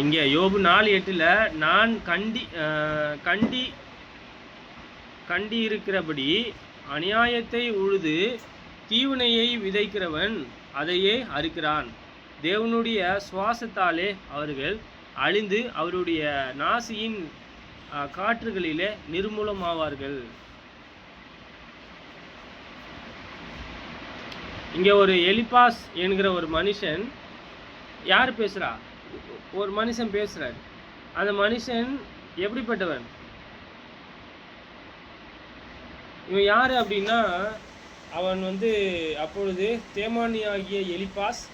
Speaker 2: இங்க யோபு 4:8 நான் கண்டி இருக்கிறபடி அநியாயத்தை உழுது தீவனையை விதைக்கிறவன் அதையே அறுக்கிறான். தேவனுடைய சுவாசத்தாலே அவர்கள் அழிந்து அவருடைய நாசியின் காற்றுகளிலே நிர்மூலமாவார்கள். இங்க ஒரு எலிபாஸ் என்கிற ஒரு மனுஷன், யார் பேசுறா? ஒரு மனுஷன் பேசுறாரு. அந்த மனுஷன் எப்படிப்பட்டவன்? இவன் யாரு அப்படின்னா, அவன் அப்பொழுது தேமானியாகிய எலிபாஸ்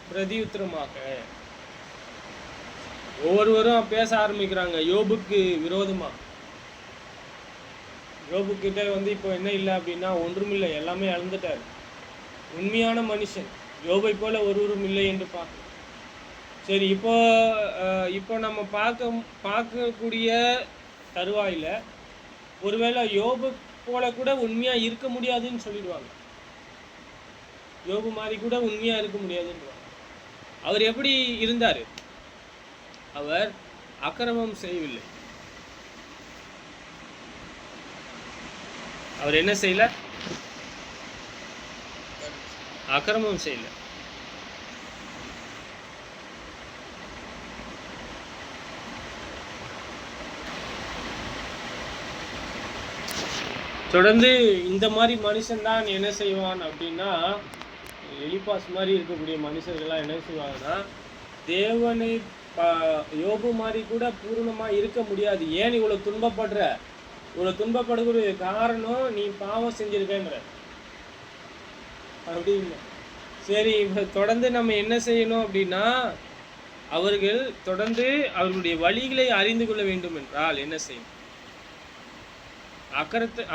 Speaker 2: பிரதியுத்தரமாக ஒவ்வொருவரும் பேச ஆரம்பிக்கிறாங்க யோபுக்கு விரோதமா. யோபுக்கிட்ட இப்போ என்ன இல்லை அப்படின்னா ஒன்றுமில்லை, எல்லாமே இழந்துட்டார். உண்மையான மனுஷன் யோபை போல ஒருவரும் இல்லை என்று பார்க்க. சரி, இப்போ நம்ம பார்க்கக்கூடிய தருவாயில ஒருவேளை யோபு போல கூட உண்மையா இருக்க முடியாதுன்னு சொல்லிடுவாங்க. யோபு மாதிரி கூட உண்மையா இருக்க முடியாதுன்றார். அவர் எப்படி இருந்தாரு? அவர் அக்கிரமம் செய்யவில்லை. அவர் என்ன செய்யல? அக்கிரமம் செய்யல. தொடர்ந்து இந்த மாதிரி மனுஷன் தான் என்ன செய்வான் அப்படின்னா, எலிபாஸ் மாதிரி இருக்கக்கூடிய மனுஷர்கள்லாம் என்ன செய்வாங்கன்னா, தேவனை யோபு மாதிரி கூட பூர்ணமா இருக்க முடியாது. ஏன் இவ்வளவு துன்பப்படுற? இவ்வளவு துன்பப்படுகிற காரணம் நீ பாவம் செஞ்சிருக்கன்ற அப்படின்னு. சரி, தொடர்ந்து நம்ம என்ன செய்யணும் அப்படின்னா, அவர்கள் தொடர்ந்து அவர்களுடைய வழிகளை அறிந்து கொள்ள வேண்டும் என்றால் என்ன செய்யும்?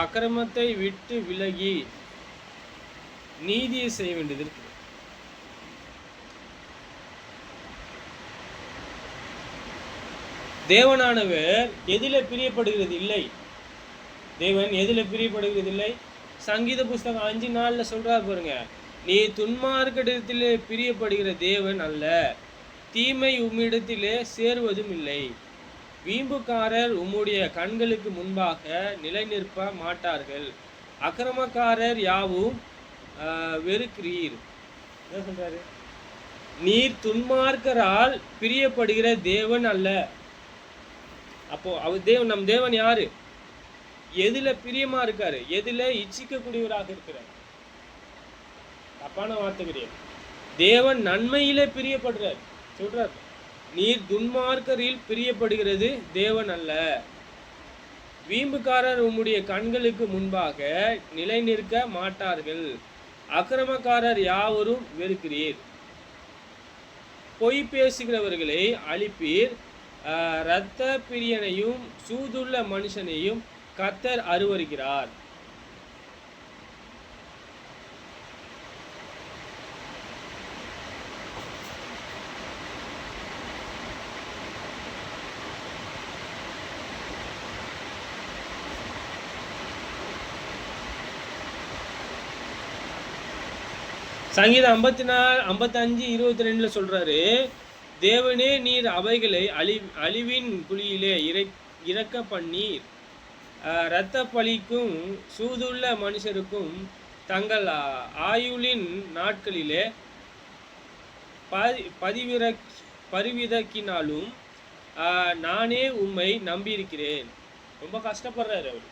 Speaker 2: அக்கிரமத்தை விட்டு விலகி நீதியை செய்ய வேண்டியது இருக்கு. தேவனானவர் எதில பிரியப்படுகிறது இல்லை. தேவன் எதில பிரியப்படுகிறது இல்லை. சங்கீத புஸ்தகம் 5:4 சொல்றாரு பாருங்க, நீ துன்மார்க்கத்திலே பிரியப்படுகிற தேவன் அல்ல, தீமை உம்மிடத்திலே சேருவதும் இல்லை. வீம்புக்காரர் உம்முடைய கண்களுக்கு முன்பாக நிலை நிற்ப மாட்டார்கள். அக்கிரமக்காரர் யாவும் வெறுக்கிறீர். என்ன சொல்றாரு? நீர் துன்மார்க்கரால் பிரியப்படுகிற தேவன் அல்ல. அப்போ அவர் தேவன், நம் தேவன் யாரு? எதுல பிரியமா இருக்காரு? எதுல இச்சிக்கக்கூடியவராக இருக்கிறார்? தப்பான வார்த்தை கிடையாது. தேவன் நன்மையிலே பிரியப்படுறார். சொல்றார், நீர் துன்மார்க்கரில் பிரியப்படுகிறது தேவன் அல்ல. வீம்புக்காரர் உம்முடைய கண்களுக்கு முன்பாக நிலை நிற்க மாட்டார்கள். அக்கிரமக்காரர் யாவரும் வெறுக்கிறீர். பொய் பேசுகிறவர்களை அழிப்பீர். இரத்த பிரியனையும் சூதுள்ள மனுஷனையும் கர்த்தர் அருவருக்கிறார். சங்கீதம் 54:55-22 சொல்றாரு, தேவனே நீர் அவைகளை அழிவின் குழியிலே இறக்க பண்ணீர். இரத்த பலிக்கும் சூதுள்ள மனுஷருக்கும் தங்கள் ஆயுளின் நாட்களிலே பரிவிதக்கினாலும் நானே உம்மை நம்பியிருக்கிறேன். ரொம்ப கஷ்டப்படுறாரு அவர்.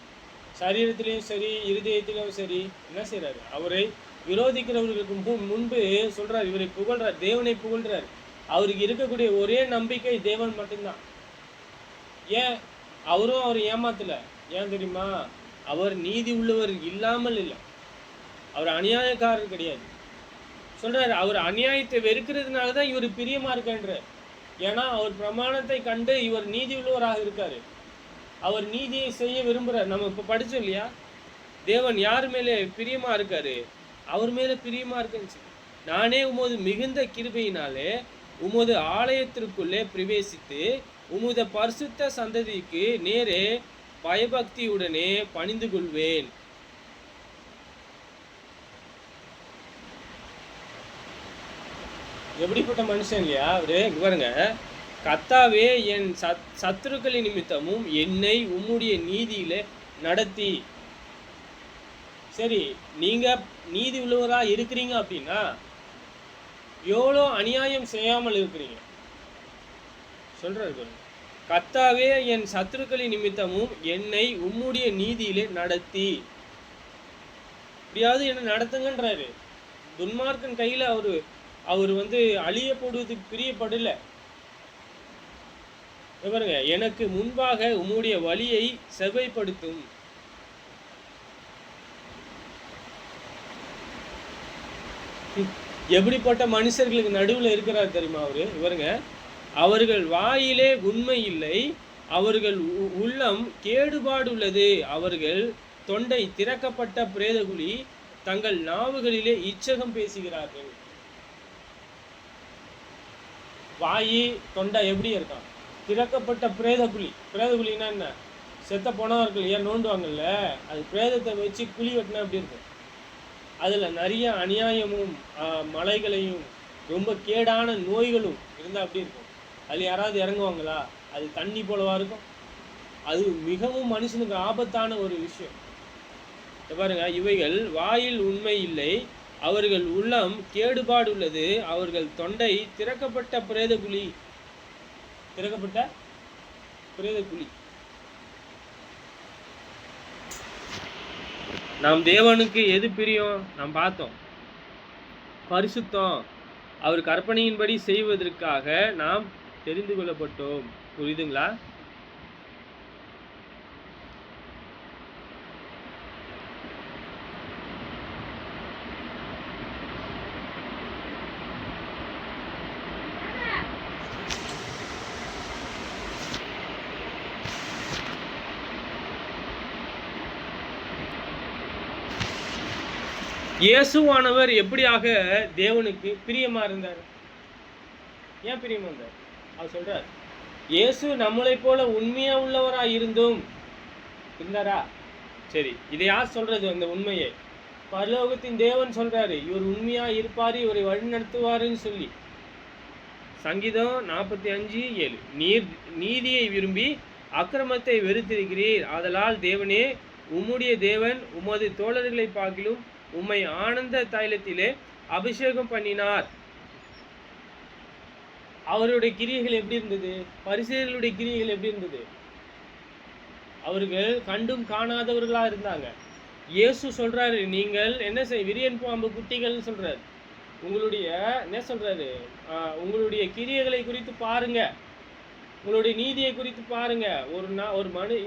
Speaker 2: சரீரத்திலையும் சரி, இருதயத்திலும் சரி. என்ன செய்யறாரு? அவரை விரோதிக்கிறவர்களுக்கு முன்பு சொல்றார், இவரை புகழ்றார், தேவனை புகழ்றார். அவருக்கு இருக்கக்கூடிய ஒரே நம்பிக்கை தேவன் மட்டும்தான். ஏன்? அவரும் அவர் ஏமாத்தல. ஏன் தெரியுமா? அவர் நீதி உள்ளவர் இல்லாமல் இல்லை. அவர் அநியாயக்காரர் கிடையாது. சொல்றாரு, அவர் அநியாயத்தை வெறுக்கிறதுனால தான் இவர் பிரியமா இருக்கின்ற. ஏன்னா அவர் பிரமாணத்தை கண்டு இவர் நீதி உள்ளவராக இருக்காரு. அவர் நீதியை செய்ய விரும்புறார். நம்ம இப்ப படிச்சோம் இல்லையா? தேவன் யார் மேலே பிரியமா இருக்காரு? அவர் மேல பிரியமா இருக்குன்னு. நானே உமது மிகுந்த கிருபையினாலே உமது ஆலயத்திற்குள்ளே பிரவேசித்து உமது பரிசுத்த சந்ததிக்கு நேரே பயபக்தியுடனே பணிந்து கொள்வேன். எப்படிப்பட்ட மனுஷன் இல்லையா அவரு? பாருங்க, கர்த்தாவே என் சத்துருக்களின் நிமித்தமும் என்னை உம்முடைய நீதியில நடத்தி. சரி, நீங்க நீதி உள்ளவரா இருக்கிறீங்க அப்படின்னா எவ்வளோ அநியாயம் செய்யாமல் இருக்கிறீங்க? சொல்றாரு, கர்த்தாவே என் சத்துருக்களின் நிமித்தமும் என்னை உம்முடைய நீதியிலே நடத்தி. இப்படியாவது என்ன நடத்துங்கன்றாரு. துன்மார்க்கன் கையில அவர் அழிய போடுவதுக்கு பிரியப்படல. பாருங்க, எனக்கு முன்பாக உம்முடைய வழியை செவ்வைப்படுத்தும். எப்படிப்பட்ட மனுஷர்களுக்கு நடுவில் இருக்கிறார் தெரியுமா அவரு? இவருங்க, அவர்கள் வாயிலே உண்மை இல்லை, அவர்கள் உள்ளம் கேடுபாடு உள்ளது, அவர்கள் தொண்டை திறக்கப்பட்ட பிரேதகுழி, தங்கள் நாவுகளிலே இச்சகம் பேசுகிறார்கள். வாயி தொண்டை எப்படி இருக்கான்? திறக்கப்பட்ட பிரேதகுழி. பிரேதகுழின்னா என்ன? செத்த போனவர்கள் ஏன் நோண்டுவாங்கல்ல, அது பிரேதத்தை வச்சு குழி வெட்டினா எப்படி இருக்கும்? அதில் நிறைய அநியாயமும் மலைகளையும் ரொம்ப கேடான நோய்களும் இருந்தால் அப்படி இருக்கும். அதில் யாராவது இறங்குவாங்களா? அது தண்ணி போலவா இருக்கும்? அது மிகவும் மனுஷனுக்கு ஆபத்தான ஒரு விஷயம். பாருங்க, இவைகள் வாயில் உண்மை இல்லை, அவர்கள் உள்ளம் கேடுபாடு உள்ளது, அவர்கள் தொண்டை திறக்கப்பட்ட பிரேத குழி. நாம் தேவனுக்கு எது பிரியம்? நாம் பார்த்தோம், பரிசுத்தம். அவர் கற்பனையின்படி செய்வதற்காக நாம் தெரிந்து கொள்ளப்பட்டோம். புரியுதுங்களா? இயேசுவானவர் எப்படியாக தேவனுக்கு பிரியமா இருந்தார்? ஏன் பிரியமா இருந்தார்? அவர் சொல்றார், இயேசு நம்மளை போல உண்மையா உள்ளவரா இருந்தாரா? சரி, இதை யார் சொல்றது? அந்த உண்மையை பரலோகத்தின் தேவன் சொல்றாரு. இவர் உண்மையா இருப்பாரு, இவரை வழி நடத்துவாருன்னு சொல்லி. சங்கீதம் 45:7, நீர் நீதியை விரும்பி அக்கிரமத்தை வெறுத்திருக்கிறீர், ஆதலால் தேவனே உம்முடைய தேவன் உமது தோழர்களை பார்க்கிலும் உம்மை ஆனந்த தைலத்திலே அபிஷேகம் பண்ணினார். அவருடைய கிரியைகள் எப்படி இருந்தது? பரிசேயர்களுடைய கிரியைகள் எப்படி இருந்தது? அவர்கள் கண்டும் காணாதவர்களா இருந்தாங்க. இயேசு சொல்றாரு, நீங்கள் என்ன விரியன் பாம்பு குட்டிகள்னு சொல்றாரு. உங்களுடைய என்ன சொல்றாரு? உங்களுடைய கிரியைகளை குறித்து பாருங்க, உங்களுடைய நீதியை குறித்து பாருங்க.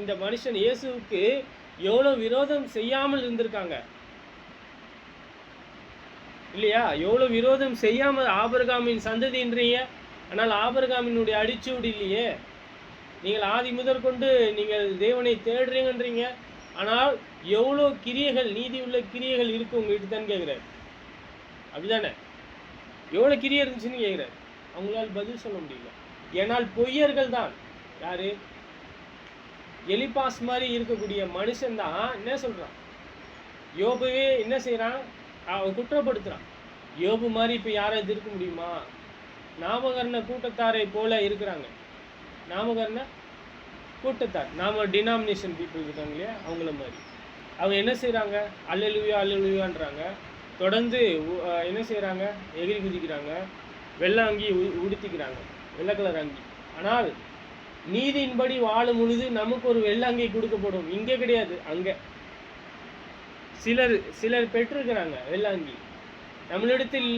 Speaker 2: இந்த மனுஷன் இயேசுவுக்கு எவ்வளவு விரோதம் செய்யாமல் இருந்திருக்காங்க இல்லையா? எவ்வளவு விரோதம் செய்யாமல் ஆபிரகாமின் சந்ததின்றீங்க, ஆனால் ஆபிரகாமினுடைய அடிச்சூடு இல்லையே. நீங்கள் ஆதி முதற் கொண்டு நீங்கள் தேவனை தேடுறீங்கன்றீங்க, ஆனால் எவ்வளோ கிரியைகள், நீதி உள்ள கிரியைகள் இருக்கு உங்ககிட்ட தான் கேட்குறாரு. அப்படிதானே? எவ்வளோ கிரியை இருந்துச்சுன்னு கேட்குறாரு. அவங்களால பதில் சொல்ல முடியல. ஏனால் பொய்யர்கள் தான். யாரு? எலிபாஸ் மாதிரி இருக்கக்கூடிய மனுஷன் தான் என்ன சொல்றான்? யோபுவே என்ன செய்யறான்? அவன் குற்றப்படுத்துறான். யோபு மாதிரி இப்போ யாராவது இருக்க முடியுமா? நாமகரண கூட்டத்தாரை போல இருக்கிறாங்க. நாமகரண கூட்டத்தார், நாம டினாமினேஷன் பீப்புள் இருக்காங்க இல்லையா, அவங்கள மாதிரி. அவங்க என்ன செய்கிறாங்க? அல்லேலூயா அல்லேலூயான்றாங்க. தொடர்ந்து என்ன செய்கிறாங்க? எகிரி குதிக்கிறாங்க, வெள்ளை அங்கி உடுத்திக்கிறாங்க, வெள்ளை கலர் அங்கி. ஆனால் நீதியின்படி வாழும் பொழுது நமக்கு ஒரு வெள்ளை அங்கி கொடுக்கப்படும். இங்கே கிடையாது, அங்கே. சிலர் பெற்றிருக்கிறாங்க வெள்ளங்கி. நம்மளிடத்தில்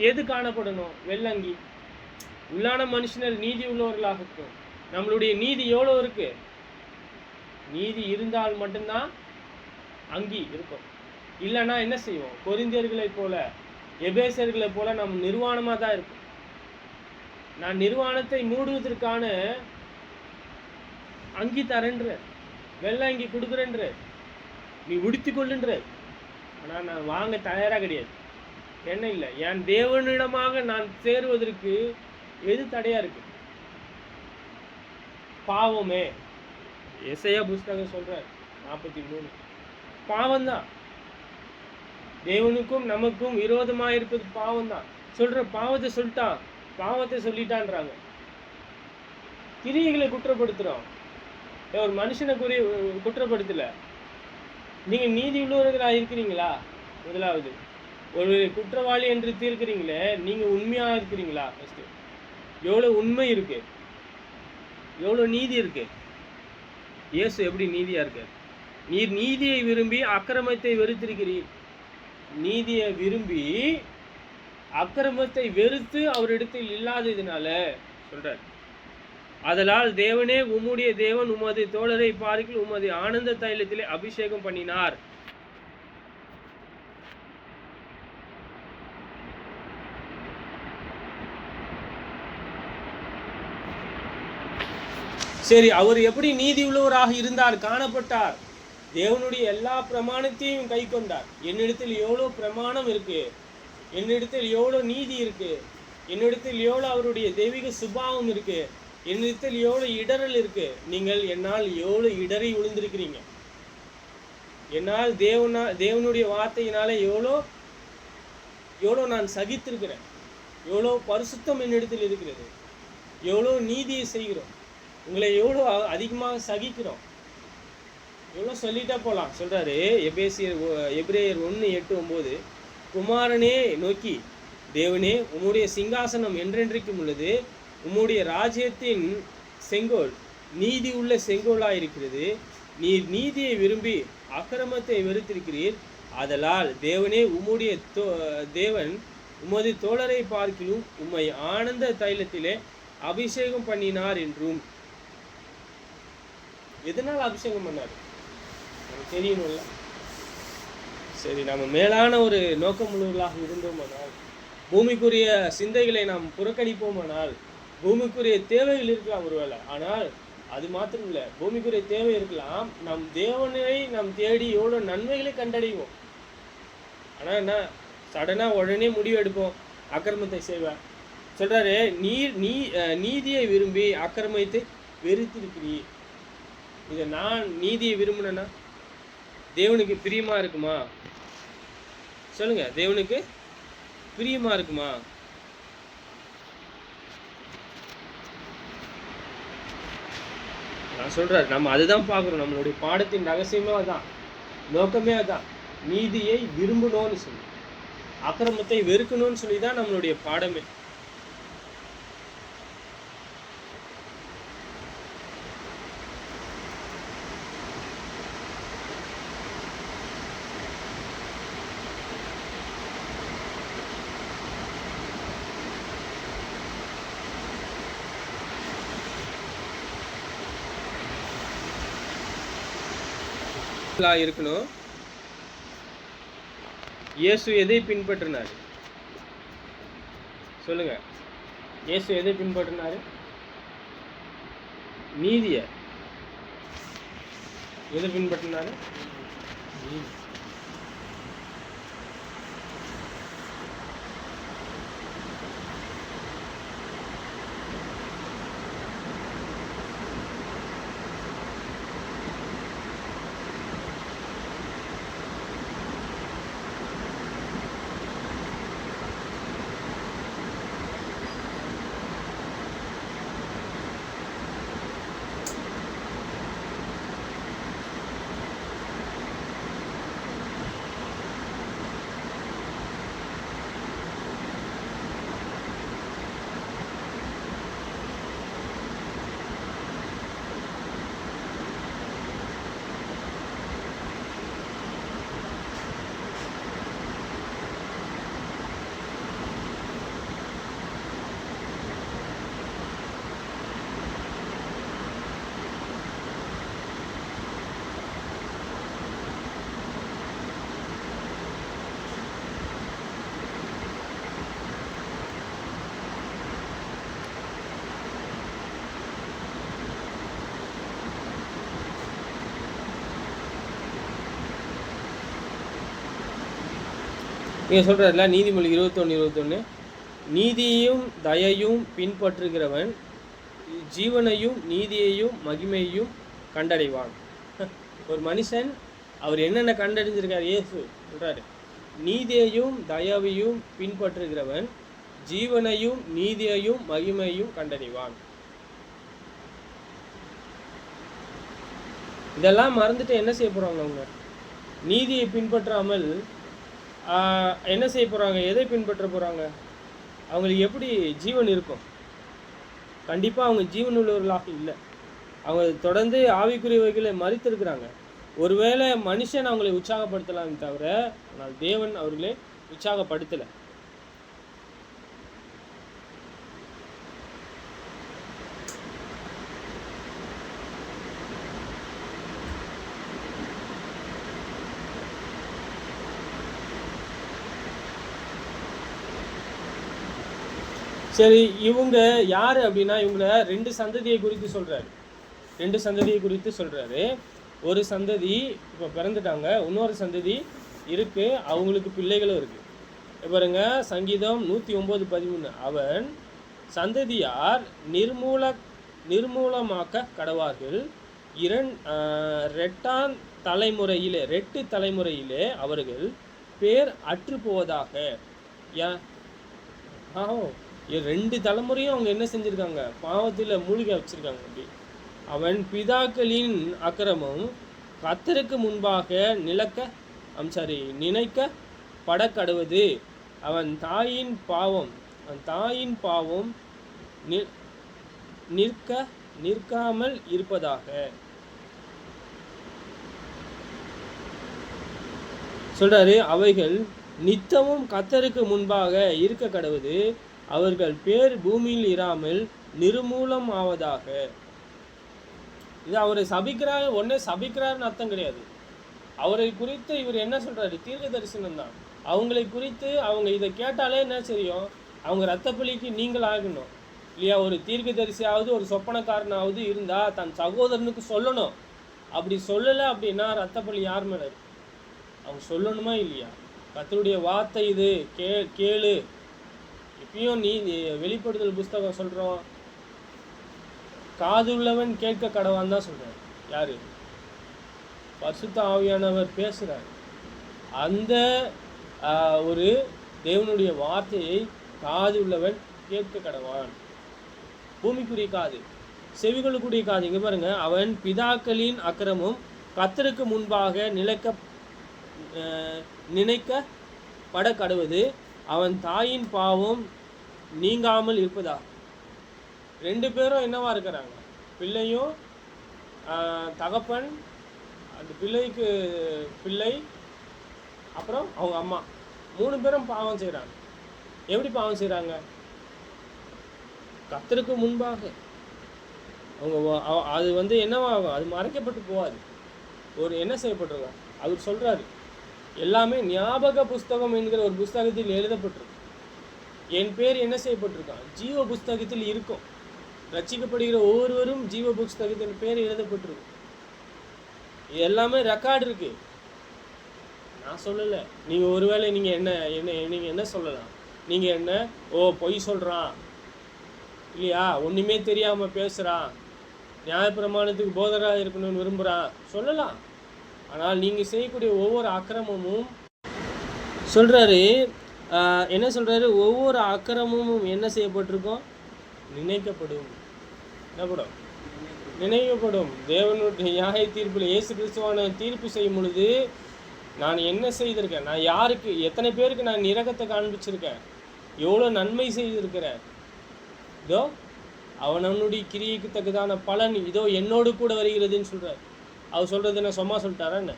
Speaker 2: எது காணப்படணும்? வெள்ளங்கி. உள்ளான மனுஷனர் நீதி உள்ளவர்களாகட்டும். நம்மளுடைய நீதி எவ்வளோ இருக்கு? நீதி இருந்தால் மட்டும்தான் அங்கி இருக்கும். இல்லைன்னா என்ன செய்வோம்? கொரிந்தியர்களை போல, எபேசர்களை போல நம்ம நிர்வாணமாக தான் இருக்கும். நான் நிர்வாணத்தை மூடுவதற்கான அங்கி தரேன்ற, வெள்ளை அங்கி கொடுக்குறேன்ற, நீ உடுத்தி கொள்ளுன்ற. ஆனால் நான் வாங்க தயாராக கிடையாது. என்ன இல்லை, என் தேவனிடமாக நான் சேருவதற்கு எது தடையா இருக்கு? பாவமே. எசையா புஸ்தகம் சொல்றார் 43. பாவம்தான். தேவனுக்கும் நமக்கும் விரோதமாக இருப்பது பாவம்தான். சொல்ற பாவத்தை சொல்லிட்டான், பாவத்தை சொல்லிட்டான்றாங்க. கிரியைகளை குற்றப்படுத்துறோம். ஒரு மனுஷனை குற்றப்படுத்தல. நீங்கள் நீதி உள்ளவர்களாக இருக்கிறீங்களா? முதலாவது, ஒரு குற்றவாளி என்று தீர்க்கிறீங்களே, நீங்கள் உண்மையாக இருக்கிறீங்களா? ஃபஸ்ட்டு எவ்வளோ உண்மை இருக்கு, எவ்வளோ நீதி இருக்கு. இயேசு எப்படி நீதியாக இருக்கார்? நீர் நீதியை விரும்பி அக்கிரமத்தை வெறுத்திருக்கிறீர். நீதியை விரும்பி அக்கிரமத்தை வெறுத்து அவரிடத்தில் இல்லாததுனால சொல்றார், அதனால் தேவனே உம்முடைய தேவன் உமது தோழரை பார்க்கில் உமது ஆனந்த தைலத்திலே அபிஷேகம் பண்ணினார். சரி, அவர் எப்படி நீதி உள்ளவராக இருந்தார், காணப்பட்டார்? தேவனுடைய எல்லா பிரமாணத்தையும் கை கொண்டார். என்னிடத்தில் எவ்வளோ பிரமாணம் இருக்கு, என்னிடத்தில் எவ்வளோ நீதி இருக்கு, என்னிடத்தில் எவ்வளோ அவருடைய தெய்வீக சுபாவம் இருக்கு, என்னிடத்தில் எவ்வளோ இடரல் இருக்கு. நீங்கள் என்னால் எவ்வளோ இடறி விழுந்திருக்கிறீங்க. என்னால் தேவனுடைய வார்த்தையினால எவ்வளோ நான் சகித்திருக்கிறேன், எவ்வளோ பரிசுத்தம் என்னிடத்தில் இருக்கிறது, எவ்வளோ நீதியை செய்கிறோம், உங்களை எவ்வளோ அதிகமாக சகிக்கிறோம், எவ்வளோ சொல்லிட்டா போகலாம். சொல்கிறாரு எபிரேயர் 1:8-9, குமாரனே நோக்கி, தேவனே உம்முடைய சிங்காசனம் என்றென்றைக்கும் உள்ளது, உம்முடைய ராஜ்யத்தின் செங்கோல் நீதி உள்ள செங்கோலாயிருக்கிறது, நீர் நீதியை விரும்பி அக்கிரமத்தை வெறுத்திருக்கிறீர், ஆதலால் தேவனே தேவன் உமது தோழரை பார்க்கிலும் உம்மை ஆனந்த தைலத்திலே அபிஷேகம் பண்ணினார் என்றும். எதனால் அபிஷேகம் பண்ணார் நமக்கு தெரியணும்ல. சரி, நம்ம மேலான ஒரு நோக்கமுள்ளவர்களாக இருந்தோமானால், பூமிக்குரிய சிந்தைகளை நாம் புறக்கணிப்போமானால், பூமிக்குரிய தேவைகள் இருக்கலாம் ஒருவேளை, ஆனால் அது மாத்திரம் இல்லை, பூமிக்குரிய தேவை இருக்கலாம், நம் தேவனை நாம் தேடி எவ்வளோ நன்மைகளை கண்டடைவோம். ஆனால் என்ன, சடனாக உடனே முடிவு எடுப்போம், அக்கிரமத்தை செய்வேன். சொல்கிறாரு, நீதியை விரும்பி அக்கிரமத்தை வெறுத்திருக்கிறீ. இதை நான் நீதியை விரும்பினேன்னா தேவனுக்கு பிரியமா இருக்குமா? சொல்லுங்க, தேவனுக்கு பிரியமா இருக்குமா? நான் சொல்றேன், நம்ம அதுதான் பார்க்குறோம். நம்மளுடைய பாடத்தின் ரகசியமே அதான், நோக்கமே அதான். நீதியை விரும்பணும்னு சொல்லி, அக்கிரமத்தை வெறுக்கணும்னு சொல்லி தான் நம்மளுடைய பாடமே. இருக்கணும். இயேசு எதை பின்பற்றினார்? சொல்லுங்க, இயேசு எதை பின்பற்றினார்? நீதியை. எதை பின்பற்றினார்? நீதி. நீங்கள் சொல்கிறதில்ல நீதிமொழி 21:21, நீதியையும் தயையும் பின்பற்றுகிறவன் ஜீவனையும் நீதியையும் மகிமையையும் கண்டடைவான். ஒரு மனுஷன் அவர் என்னென்ன கண்டடைஞ்சிருக்கார்? இயேசு சொல்கிறாரு, நீதியையும் தயவையும் பின்பற்றுகிறவன் ஜீவனையும் நீதியையும் மகிமையும் கண்டடைவான். இதெல்லாம் மறந்துட்டு என்ன செய்ய போகிறாங்க அவங்க? நீதியை பின்பற்றாமல் என்ன செய்ய போகிறாங்க? எதை பின்பற்ற போகிறாங்க? அவங்களுக்கு எப்படி ஜீவன் இருக்கும்? கண்டிப்பாக அவங்க ஜீவன் உள்ளவர்களாக இல்லை. அவங்க தொடர்ந்து ஆவிக்குரிய வகைகளை மறித்திருக்கிறாங்க. ஒருவேளை மனுஷன் அவங்களை உற்சாகப்படுத்தலாம் தவிர, ஆனால் தேவன் அவர்களை உற்சாகப்படுத்தலை. சரி, இவங்க யார் அப்படின்னா, இவங்கள ரெண்டு சந்ததியை குறித்து சொல்கிறாரு. ஒரு சந்ததி இப்போ பிறந்துட்டாங்க, இன்னொரு சந்ததி இருக்குது, அவங்களுக்கு பிள்ளைகளும் இருக்குது. பாருங்க, சங்கீதம் 109:13, அவன் சந்ததியார் நிர்மூலமாக்க கடவார்கள், ரெட்டான் தலைமுறையிலே 2 தலைமுறையிலே அவர்கள் பேர் அற்று போவதாக. ஏன் 2 தலைமுறையும் அவங்க என்ன செஞ்சுருக்காங்க? பாவத்தில் மூழ்கி வச்சுருக்காங்க. அப்படி அவன் பிதாக்களின் அக்கிரமம் கர்த்தருக்கு முன்பாக நினைக்க படக்கடுவது. அவன் தாயின் பாவம் நிற்காமல் இருப்பதாக சொல்றாரு. அவைகள் நித்தமும் கர்த்தருக்கு முன்பாக இருக்க கடவுது. அவர்கள் பேர் பூமியில் இராமல் நிர்மூலம் ஆவதாக. இது அவரை சபிக்கிறார். ஒன்னே சபிக்கிறார்னு அர்த்தம் கிடையாது. அவரை குறித்து இவர் என்ன சொல்றாரு? தீர்க்க தரிசனம் தான். அவங்களை குறித்து அவங்க இதை கேட்டாலே என்ன தெரியும்? அவங்க இரத்த பலிக்கு நீங்கள் ஆகணும் இல்லையா? ஒரு தீர்க்க தரிசியாவது ஒரு சொப்பனக்காரனாவது இருந்தால் தன் சகோதரனுக்கு சொல்லணும். அப்படி சொல்லலை அப்படின்னா இரத்த பலி யார் மேலே? அவங்க சொல்லணுமா இல்லையா? கர்த்தருடைய வார்த்தை இது, கேளு. இப்பயும் நீ வெளிப்படுத்தல் புஸ்தகம் சொல்கிறோம், காதுள்ளவன் கேட்க கடவான் தான் சொல்கிறார். யார்? பரிசுத்த ஆவியானவர் பேசுகிறார். அந்த ஒரு தேவனுடைய வார்த்தையை காது உள்ளவன் கேட்க கடவான். பூமிக்குரிய காது, செவிகளுக்குரிய காது. இங்கே பாருங்க, அவன் பிதாக்களின் அக்கிரமும் கர்த்தருக்கு முன்பாக நினைக்க படக்கடுவது. அவன் தாயின் பாவம் நீங்காமல் இருப்பதா. 2 பேரும் என்னவா இருக்கிறாங்க? பிள்ளையும் தகப்பன், அந்த பிள்ளைக்கு பிள்ளை, அப்புறம் அவங்க அம்மா, 3 பேரும் பாவம் செய்கிறாங்க. எப்படி பாவம் செய்கிறாங்க? கர்த்தருக்கு முன்பாக. அவங்க அது என்னவாகும்? அது மறைக்கப்பட்டு போகாது. ஒரு என்ன செய்யப்பட்டிருக்காங்க? அவர் சொல்கிறாரு, எல்லாமே ஞாபக புஸ்தகம் என்கிற ஒரு புஸ்தகத்தில் எழுதப்பட்டிருக்கு. என் பேர் என்ன செய்யப்பட்டிருக்கான்? ஜீவ புஸ்தகத்தில் இருக்கும். ரட்சிக்கப்படுகிற ஒவ்வொருவரும் ஜீவ புஸ்தகத்தின் பேர் எழுதப்பட்டிருக்கு. எல்லாமே ரெக்கார்டு இருக்கு. நான் சொல்லலை. நீங்கள் ஒருவேளை நீங்கள் என்ன சொல்லலாம்? நீங்கள் என்ன பொய் சொல்கிறான் இல்லையா, ஒன்றுமே தெரியாமல் பேசுகிறான், நியாயப்பிரமாணத்துக்கு போதராக இருக்கணும்னு விரும்புகிறான் சொல்லலாம். ஆனால் நீங்கள் செய்யக்கூடிய ஒவ்வொரு அக்கிரமமும் சொல்கிறாரு, என்ன சொல்கிறாரு? ஒவ்வொரு அக்கிரமும் என்ன செய்யப்பட்டிருக்கோம்? நினைக்கப்படும். என்னப்படும்? நினைக்கப்படும். தேவனுடைய நியாய தீர்ப்பில் இயேசு கிறிஸ்துவான தீர்ப்பு செய்யும் பொழுது நான் என்ன செய்திருக்கேன், நான் யாருக்கு, எத்தனை பேருக்கு நான் இரக்கத்தை காண்பிச்சிருக்கேன், எவ்வளோ நன்மை செய்திருக்கிறேன், இதோ அவனுடைய கிரியைக்கு தக்கதான பலன் இதோ என்னோடு கூட வருகிறதுன்னு சொல்கிறார். அவர் சொல்கிறது என்ன சும்மா சொல்லிட்டாரா என்ன?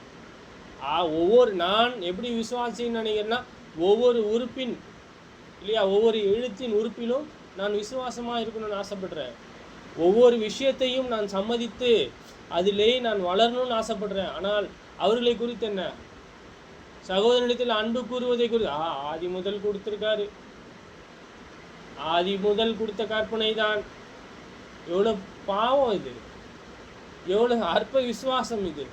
Speaker 2: நான் எப்படி விசுவாசின்னு நினைக்கிறேன்னா, ஒவ்வொரு உறுப்பின் இல்லையா, ஒவ்வொரு எழுத்தின் உறுப்பிலும் நான் விசுவாசமாக இருக்கணும்னு ஆசைப்படுறேன். ஒவ்வொரு விஷயத்தையும் நான் சம்மதித்து அதிலே நான் வளரணும்னு ஆசைப்படுறேன். ஆனால் அவர்களை குறித்து என்ன? சகோதரனிடத்தில் அன்பு கூறுவதை குறித்து ஆதி முதல் கொடுத்துருக்காரு. ஆதி முதல் கொடுத்த கற்பனை தான். எவ்வளோ பாவம் இது, எவ்வளோ அற்ப விசுவாசம் இது.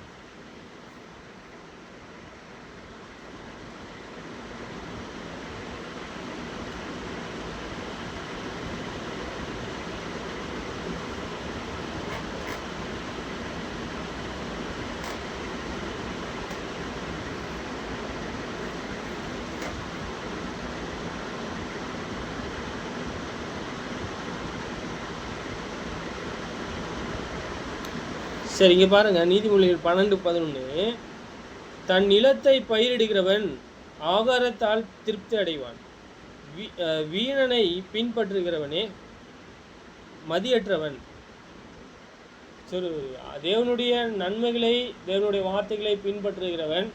Speaker 2: சரி, இங்கே பாருங்கள், நீதிமொழிகள் 12:11. தன் நிலத்தை பயிரிடுகிறவன் ஆகாரத்தால் திருப்தி அடைவான், வீணனை பின்பற்றுகிறவனே மதியற்றவன். சரி, தேவனுடைய நன்மைகளை, தேவனுடைய வார்த்தைகளை பின்பற்றுகிறவன்,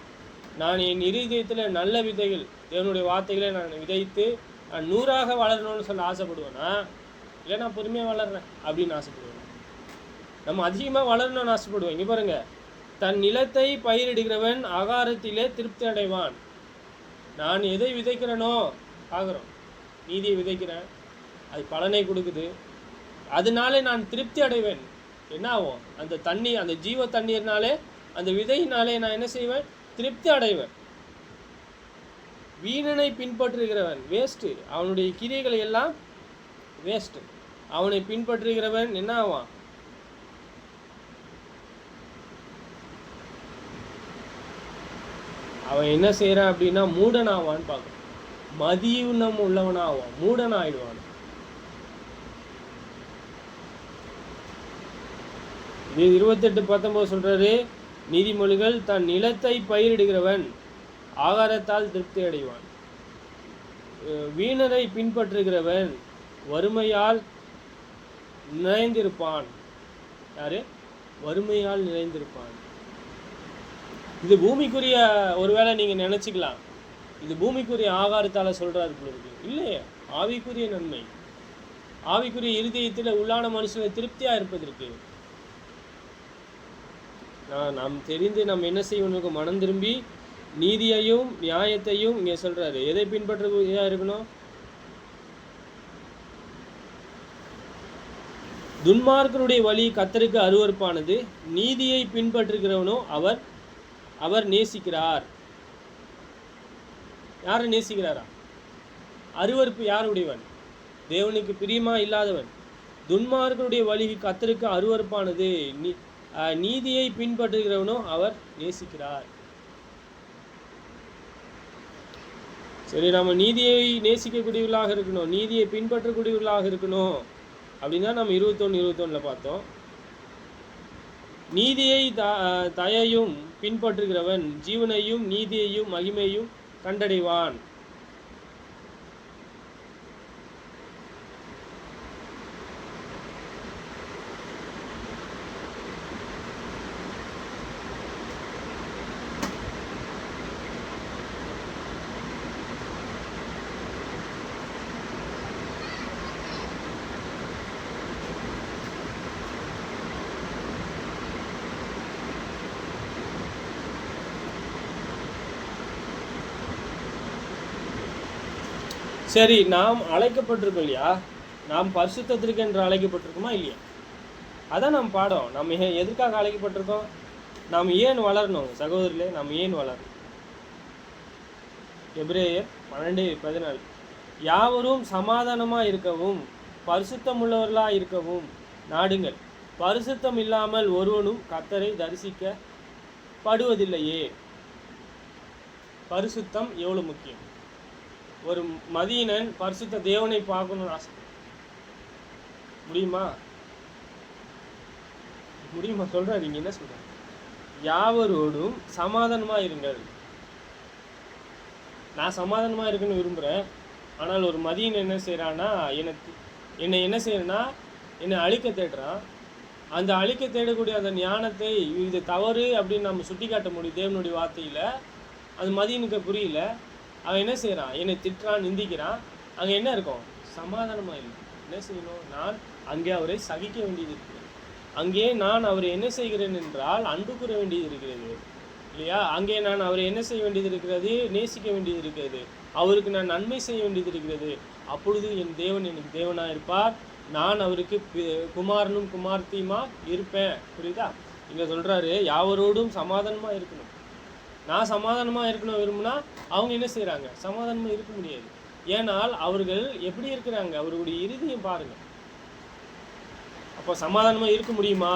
Speaker 2: நான் என் இருதயத்தில் நல்ல விதைகள், தேவனுடைய வார்த்தைகளை நான் விதைத்து நான் 100ஆக வளரணும்னு சொல்ல ஆசைப்படுவேனா? இல்லை நான் பொறுமையாக வளர்றேன் அப்படின்னு ஆசைப்படுவேன்? நம்ம அதிகமாக வளரணும்னு ஆசைப்படுவோம். இங்கே பாருங்கள், தன் நிலத்தை பயிரிடுகிறவன் ஆகாரத்திலே திருப்தி அடைவான். நான் எதை விதைக்கிறேனோ ஆகிறோம், நீதியை விதைக்கிறேன், அது பலனை கொடுக்குது, அதனாலே நான் திருப்தி அடைவேன். என்ன ஆகும்? அந்த தண்ணி, அந்த ஜீவ தண்ணீர்னாலே, அந்த விதையினாலே நான் என்ன செய்வேன்? திருப்தி அடைவேன். வீணனை பின்பற்றுகிறவன் வேஸ்ட்டு, அவனுடைய கிரியைகளை எல்லாம் வேஸ்ட்டு. அவனை பின்பற்றுகிறவன் என்ன ஆவான்? அவன் என்ன செய்கிறான் அப்படின்னா மூடனாவான்னு பார்க்கணும். மதியுணம் உள்ளவனாவான், மூடனாயிடுவான். இது 28:19 சொல்றாரு, நீதிமொழிகள், தன் நிலத்தை பயிரிடுகிறவன் ஆகாரத்தால் திருப்தி அடைவான், வீணரை பின்பற்றுகிறவன் வறுமையால் நிறைந்திருப்பான். யாரு? வறுமையால் நிறைந்திருப்பான். இது பூமிக்குரிய, ஒருவேளை நீங்க நினைச்சுக்கலாம் இது பூமிக்குரிய ஆகாரத்தால சொல்றாரு போல இருக்கு. இல்லையே, ஆவிக்குரிய நன்மை, ஆவிக்குரிய இருதயத்தில் உள்ளான மனுஷனை திருப்தியா இருப்பதற்கு நாம் தெரிந்து நம்ம என்ன செய்யணும்? மனம் திரும்பி நீதியையும் நியாயத்தையும் இங்கே சொல்றாரு. எதை பின்பற்றக்கூடியதா இருக்கணும்? துன்மார்க்கருடைய வழி கர்த்தருக்கு அருவருப்பானது, நீதியை பின்பற்றுகிறவனோ அவர் நேசிக்கிறார். யாரை நேசிக்கிறாரா? அருவருப்பு யாருடையவன்? தேவனுக்கு பிரியமா இல்லாதவன். துன்மார்க்கருடைய வழி கர்த்தருக்கு அருவருப்பானது, நீதியை பின்பற்றுகிறவனோ அவர் நேசிக்கிறார். சரி, நம்ம நீதியை நேசிக்கக்கூடியவர்களாக இருக்கணும், நீதியை பின்பற்றக்கூடியவர்களாக இருக்கணும் அப்படின்னா நம்ம 21:21 பார்த்தோம். நீதியை தயையும் பின்பற்றுகிறவன் ஜீவனையும் நீதியையும் மகிமையும் கண்டடைவான். சரி, நாம் அழைக்கப்பட்டிருக்கோம் இல்லையா? நாம் பரிசுத்தத்திற்கு என்று அழைக்கப்பட்டிருக்கோமா இல்லையா? அதான் நம்ம பாடம். நம்ம எதற்காக அழைக்கப்பட்டிருக்கோம்? நாம் ஏன் வளரணும் சகோதரிலே? நாம் ஏன் வளரணும்? எபிரேயர் 12:14 யாவரும் சமாதானமாக இருக்கவும் பரிசுத்தம் உள்ளவர்களாக இருக்கவும் நாடுங்கள், பரிசுத்தம் இல்லாமல் ஒருவனும் கர்த்தரை தரிசிக்கப்படுவதில்லையே. பரிசுத்தம் எவ்வளோ முக்கியம்! ஒரு மதியனன் பரிசுத்த தேவனை பார்க்கணும்னு ஆசை முடியுமா? சொல்றாரு. நீங்க என்ன சொல்றாரு? யாவரோடும் சமாதானமா இருங்கள். நான் சமாதானமா இருக்குன்னு விரும்புறேன். ஆனால் ஒரு மதியன் என்ன செய்யறான்னா, என்னை என்ன செய்யறேன்னா என்னை அழிக்க தேடுறான். அந்த அழிக்க தேடக்கூடிய அந்த ஞானத்தை, இது தவறு அப்படின்னு நம்ம சுட்டி காட்ட முடியும் தேவனுடைய வார்த்தையில. அது மதியனுக்கு புரியல. அவன் என்ன செய்கிறான்? என்னை திட்டுறான், நிந்திக்கிறான். அங்கே என்ன இருக்கும்? சமாதானமாக இல்லை. என்ன செய்யணும்? நான் அங்கே அவரை சகிக்க வேண்டியது இருக்கிறது. அங்கே நான் அவரை என்ன செய்கிறேன் என்றால் அன்பு கூற வேண்டியது இருக்கிறது இல்லையா? அங்கே நான் அவரை என்ன செய்ய வேண்டியது இருக்கிறது? நேசிக்க வேண்டியது இருக்கிறது. அவருக்கு நான் நன்மை செய்ய வேண்டியது இருக்கிறது. அப்பொழுது என் தேவன் எனக்கு தேவனாக இருப்பார். நான் அவருக்கு குமாரனும் குமார்த்தியுமா இருப்பேன். புரியுதா? இங்கே சொல்கிறாரு, யாவரோடும் சமாதானமாக இருக்கணும். நான் சமாதானமாக இருக்கணும் விரும்புனா அவங்க என்ன செய்கிறாங்க? சமாதானமாக இருக்க முடியாது. ஏனால் அவர்கள் எப்படி இருக்கிறாங்க? அவர்களுடைய இருதயம் பாருங்கள். அப்போ சமாதானமாக இருக்க முடியுமா?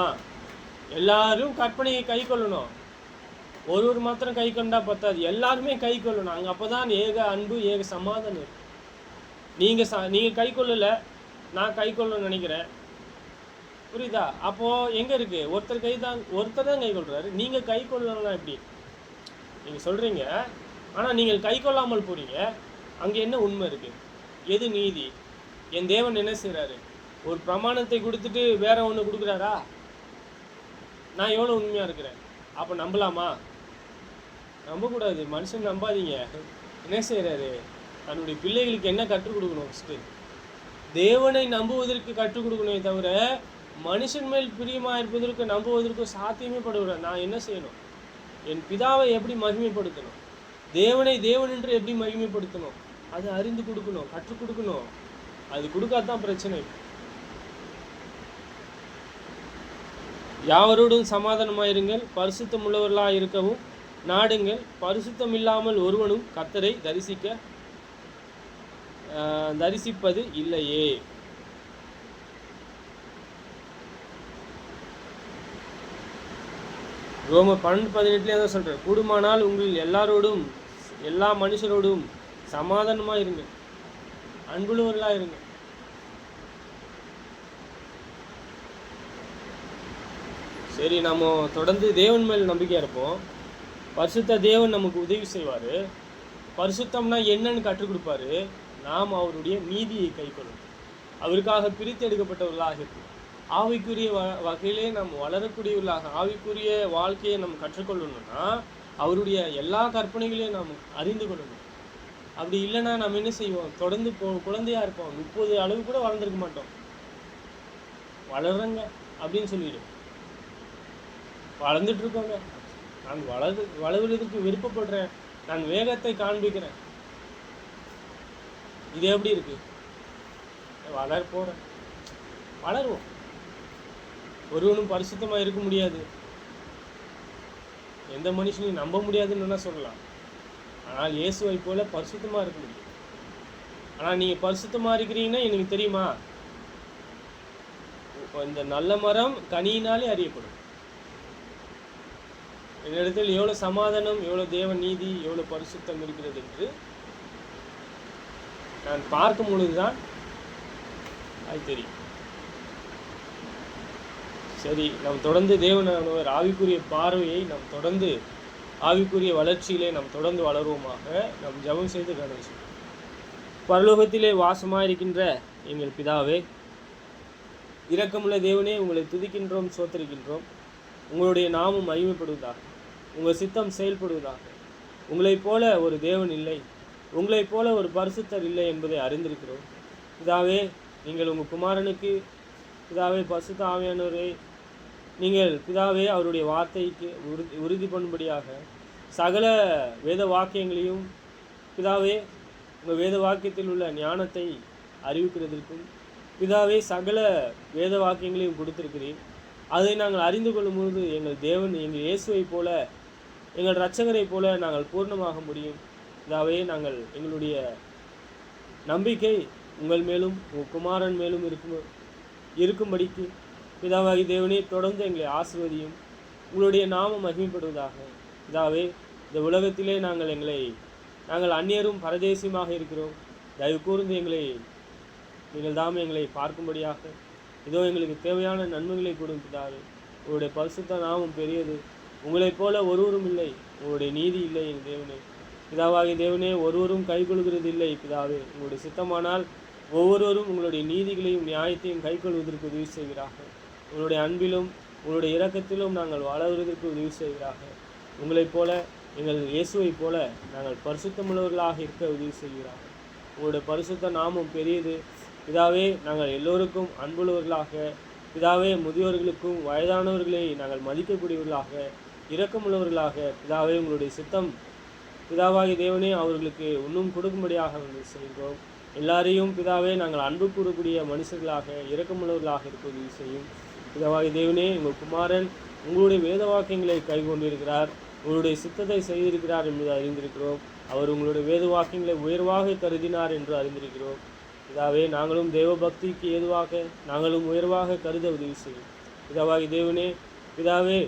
Speaker 2: எல்லாரும் கற்பனையை கை கொள்ளணும். ஒருவர் மாத்திரம் கை கொண்டா பத்தாது, எல்லாருமே கை கொள்ளணும். அங்கே அப்போ தான் ஏக அன்பு, ஏக சமாதானம் இருக்கும். நீங்கள் கை கொள்ளலை, நான் கை கொள்ளணும்னு நினைக்கிறேன். புரியுதா? அப்போது எங்கே இருக்குது? ஒருத்தர் தான் கை கொள்கிறாரு. நீங்கள் கை கொள்ளணும்னா எப்படி? நீங்கள் சொல்கிறீங்க, ஆனால் நீங்கள் கை கொள்ளாமல் போகிறீங்க. அங்கே என்ன உண்மை இருக்குது? எது நீதி? என் தேவன் என்ன செய்கிறாரு? ஒரு பிரமாணத்தை கொடுத்துட்டு வேற ஒன்று கொடுக்குறாரா? நான் எவ்வளோ உண்மையாக இருக்கிறேன். அப்போ நம்பலாமா? நம்பக்கூடாது. மனுஷன் நம்பாதீங்க. என்ன செய்கிறாரு? தன்னுடைய பிள்ளைகளுக்கு என்ன கற்றுக் கொடுக்கணும்? ஃபஸ்ட்டு தேவனை நம்புவதற்கு கற்றுக் கொடுக்கணுமே தவிர மனுஷன் மேல் பிரியமாக இருப்பதற்கு நம்புவதற்கு சாத்தியமே படுகிறார். நான் என்ன செய்யணும்? என் பிதாவை எப்படி மகிமைப்படுத்தணும்? தேவனை தேவன் என்று எப்படி மகிமைப்படுத்தணும்? அதை அறிந்து கொடுக்கணும், கற்றுக் கொடுக்கணும். அது கொடுக்காதான் பிரச்சனை. யாவரோடும் சமாதானமாயிருங்கள், பரிசுத்தம் உள்ளவர்களாக இருக்கவும் நாடுங்கள், பரிசுத்தம் இல்லாமல் ஒருவனும் கர்த்தரை தரிசிப்பது இல்லையே. ரோமர் 12:18 தான் சொல்கிறேன், கூடுமானால் உங்கள் எல்லாரோடும் எல்லா மனுஷரோடும் சமாதானமாக இருங்க, அன்புள்ளவர்களாக இருங்க. சரி, நம்ம தொடர்ந்து தேவன் மேல் நம்பிக்கையாக இருப்போம். பரிசுத்த தேவன் நமக்கு உதவி செய்வார். பரிசுத்தம்னா என்னன்னு கற்றுக் கொடுப்பாரு. நாம் அவருடைய நீதியை கைக்கொள்ளும், அவருக்காக பிரித்து எடுக்கப்பட்டவர்களாக இருக்கும். ஆவிக்குரிய வகையிலே நாம் வளரக்கூடியவர்களாக ஆவிக்குரிய வாழ்க்கையை நம்ம கற்றுக்கொள்ளணும்னா அவருடைய எல்லா கற்பனைகளையும் நாம் அறிந்து கொள்ளணும். அப்படி இல்லைன்னா நம்ம என்ன செய்வோம், தொடர்ந்து குழந்தையா இருப்போம். 30 அளவு கூட வளர்ந்துருக்க மாட்டோம். வளர்றங்க அப்படின்னு சொல்லிடும், வளர்ந்துட்டு இருக்கோங்க, நான் வளர்வதற்கு விருப்பப்படுறேன், நான் வேகத்தை காண்பிக்கிறேன். இது எப்படி இருக்கு? போறேன், வளருவோம். ஒருவனும் பரிசுத்தமாக இருக்க முடியாது, எந்த மனுஷனையும் நம்ப முடியாதுன்னு சொல்லலாம். ஆனால் இயேசுவை போல பரிசுத்தமாக இருக்க முடியும். ஆனால் நீங்கள் பரிசுத்தமாக இருக்கிறீங்கன்னா எனக்கு தெரியுமா, இந்த நல்ல மரம் கனியினாலே அறியப்படும். என்னிடத்தில் எவ்வளோ சமாதானம், எவ்வளோ தேவ நீதி, எவ்வளோ பரிசுத்தம் இருக்கிறது என்று நான் பார்க்கும் பொழுதுதான் அது தெரியும். சரி, நாம் தொடர்ந்து தேவனானவர் ஆவிக்குரிய பார்வையை நாம் தொடர்ந்து ஆவிக்குரிய வளர்ச்சியிலே நாம் தொடர்ந்து வளருவோமாக. நாம் ஜெபம் செய்து கவனிச்சோம். பரலோகத்திலே வாசமாயிருக்கின்ற எங்கள் பிதாவே, இரக்கமுள்ள தேவனே, உங்களை துதிக்கின்றோம், சோத்தரிக்கின்றோம். உங்களுடைய நாமம் மகிமைப்படுவதாக, உங்கள் சித்தம் செயல்படுவதாக. உங்களைப் போல ஒரு தேவன் இல்லை, உங்களைப் போல ஒரு பரிசுத்தர் இல்லை என்பதை அறிந்திருக்கிறோம். பிதாவே, நீங்கள் உங்கள் குமாரனுக்கு பிதாவே பரிசுத்த ஆவியானவரே, நீங்கள் பிதாவே அவருடைய வார்த்தைக்கு உறுதி பண்ணும்படியாக சகல வேத வாக்கியங்களையும் பிதாவே உங்கள் வேத வாக்கியத்தில் உள்ள ஞானத்தை அறிவிக்கிறதற்கும் பிதாவே சகல வேத வாக்கியங்களையும் கொடுத்திருக்கிறேன். அதை நாங்கள் அறிந்து கொள்ளும் பொழுது எங்கள் தேவன், எங்கள் இயேசுவை போல, எங்கள் இரட்சகரை போல நாங்கள் பூர்ணமாக முடியும். பிதாவே, நாங்கள் எங்களுடைய நம்பிக்கை உங்கள் மேலும் உங்கள் குமாரன் மேலும் இருக்கும்படிக்கு பிதாவாகி தேவனே தொடர்ந்து எங்களை ஆசீர்வதியும். உங்களுடைய நாமம் மகிமைப்படுவதாக. பிதாவே, இந்த உலகத்திலே நாங்கள் அந்நியரும் பரதேசியமாக இருக்கிறோம். தயவு கூர்ந்து நீங்கள் தாமே எங்களை பார்க்கும்படியாக இதோ எங்களுக்கு தேவையான நன்மைகளை கொடுக்கும் பிதாவே. உங்களுடைய பரிசுத்த நாமம் பெரியது, உங்களைப் போல ஒருவரும் இல்லை, உங்களுடைய நீதி இல்லை எங்கள் தேவனே. பிதாவாகி தேவனே, ஒருவரும் கைகொள்கிறது இல்லை பிதாவே. உங்களுடைய சித்தமானால் ஒவ்வொருவரும் உங்களுடைய நீதிகளையும் நியாயத்தையும் கைக்கொள்வதற்கு உதவி செய்கிறார்கள். உங்களுடைய அன்பிலும் உங்களுடைய இரக்கத்திலும் நாங்கள் வளர்வதற்கு உதவி செய்கிறார்கள். உங்களைப் போல, எங்கள் இயேசுவை போல நாங்கள் பரிசுத்தமுள்ளவர்களாக இருக்க உதவி செய்கிறார்கள். உங்களுடைய பரிசுத்த நாமம் பெரியது பிதாவே. நாங்கள் எல்லோருக்கும் அன்புள்ளவர்களாக பிதாவே, முதியோர்களுக்கும் வயதானவர்களை நாங்கள் மதிக்கக்கூடியவர்களாக, இரக்கமுள்ளவர்களாக பிதாவே, உங்களுடைய சித்தம் பிதாவாகி தேவனே அவர்களுக்கு இன்னும் கொடுக்கும்படியாக செய்கிறோம். எல்லாரையும் பிதாவே நாங்கள் அன்பு கூறக்கூடிய மனுஷர்களாக, இரக்கமுள்ளவர்களாக இருக்க உதவி செய்யும். பிதாவாகி தேவனே, உங்கள் குமாரன் உங்களுடைய வேத வாக்கியங்களை கை கொண்டிருக்கிறார், உங்களுடைய சித்தத்தை செய்திருக்கிறார் என்பதை அறிந்திருக்கிறோம். அவர் உங்களுடைய வேத வாக்கியங்களை உயர்வாக கருதினார் என்று அறிந்திருக்கிறோம். பிதாவே, நாங்களும் தேவ பக்திக்கு ஏதுவாக நாங்களும் உயர்வாக கருத உதவி செய்யும். பிதாவாகி தேவனே, பிதாவே,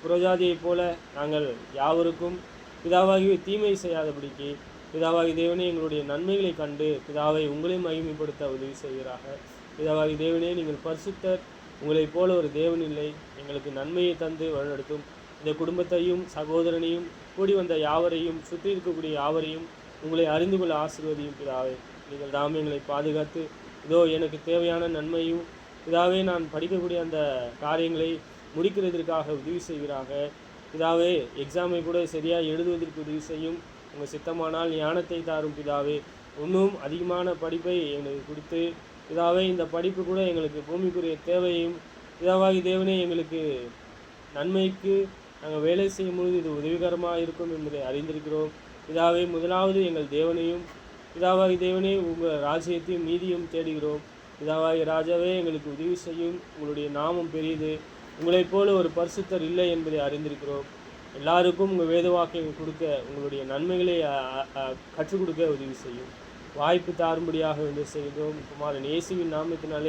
Speaker 2: புறஜாதியைப் போல நாங்கள் யாவருக்கும் பிதாவாகி தீமை செய்யாதபடிக்கு பிதாவாகி தேவனே எங்களுடைய நன்மைகளை கண்டு பிதாவை உங்களை மகிமைப்படுத்த உதவி செய்கிறார்கள். பிதாவாகி தேவனே, நீங்கள் பரிசுத்தர், உங்களைப் போல ஒரு தேவன் இல்லை. எங்களுக்கு நன்மையை தந்து வழிநடத்தும். இந்த குடும்பத்தையும் சகோதரனையும் கூடி வந்த யாவரையும் சுற்றி இருக்கக்கூடிய யாவரையும் உங்களை அறிந்து கொள்ள ஆசீர்வதியும் பிதாவே. நீங்கள் தாமே எங்களை பாதுகாத்து இதோ எனக்கு தேவையான நன்மையும் பிதாவே நான் படிக்கக்கூடிய அந்த காரியங்களை முடிக்கிறதற்காக உதவி செய்கிறாங்க. பிதாவே, எக்ஸாமை கூட சரியாக எழுதுவதற்கு உதவி செய்யும். உங்கள் சித்தமானால் ஞானத்தை தாரும் பிதாவே. இன்னும் அதிகமான படிப்பை எங்களுக்கு கொடுத்து பிதாவே, இந்த படிப்பு கூட எங்களுக்கு பூமிக்குரிய தேவையும் பிதாவாகி தேவனே எங்களுக்கு நன்மைக்கு நாங்கள் வேலை செய்யும் பொழுது இது உதவிகரமாக இருக்கும் என்பதை அறிந்திருக்கிறோம். பிதாவே, முதலாவது எங்கள் தேவனையும் பிதாவாகி தேவனே உங்கள் ராஜ்யத்தையும் நீதியும் தேடுகிறோம். பிதாவாகி ராஜாவே, எங்களுக்கு உதவி செய்யும். உங்களுடைய நாமம் பெரியது, உங்களைப் போல ஒரு பரிசுத்தர் இல்லை என்பதை அறிந்திருக்கிறோம். எல்லாருக்கும் உங்கள் வேத வாக்கியங்கள் கொடுக்க, உங்களுடைய நன்மைகளை கற்றுக் கொடுக்க உதவி செய்யும். வாய்ப்பு தாரும்படியாக செய்தோம். குமாரன் இயேசுவின் நாமத்தினாலே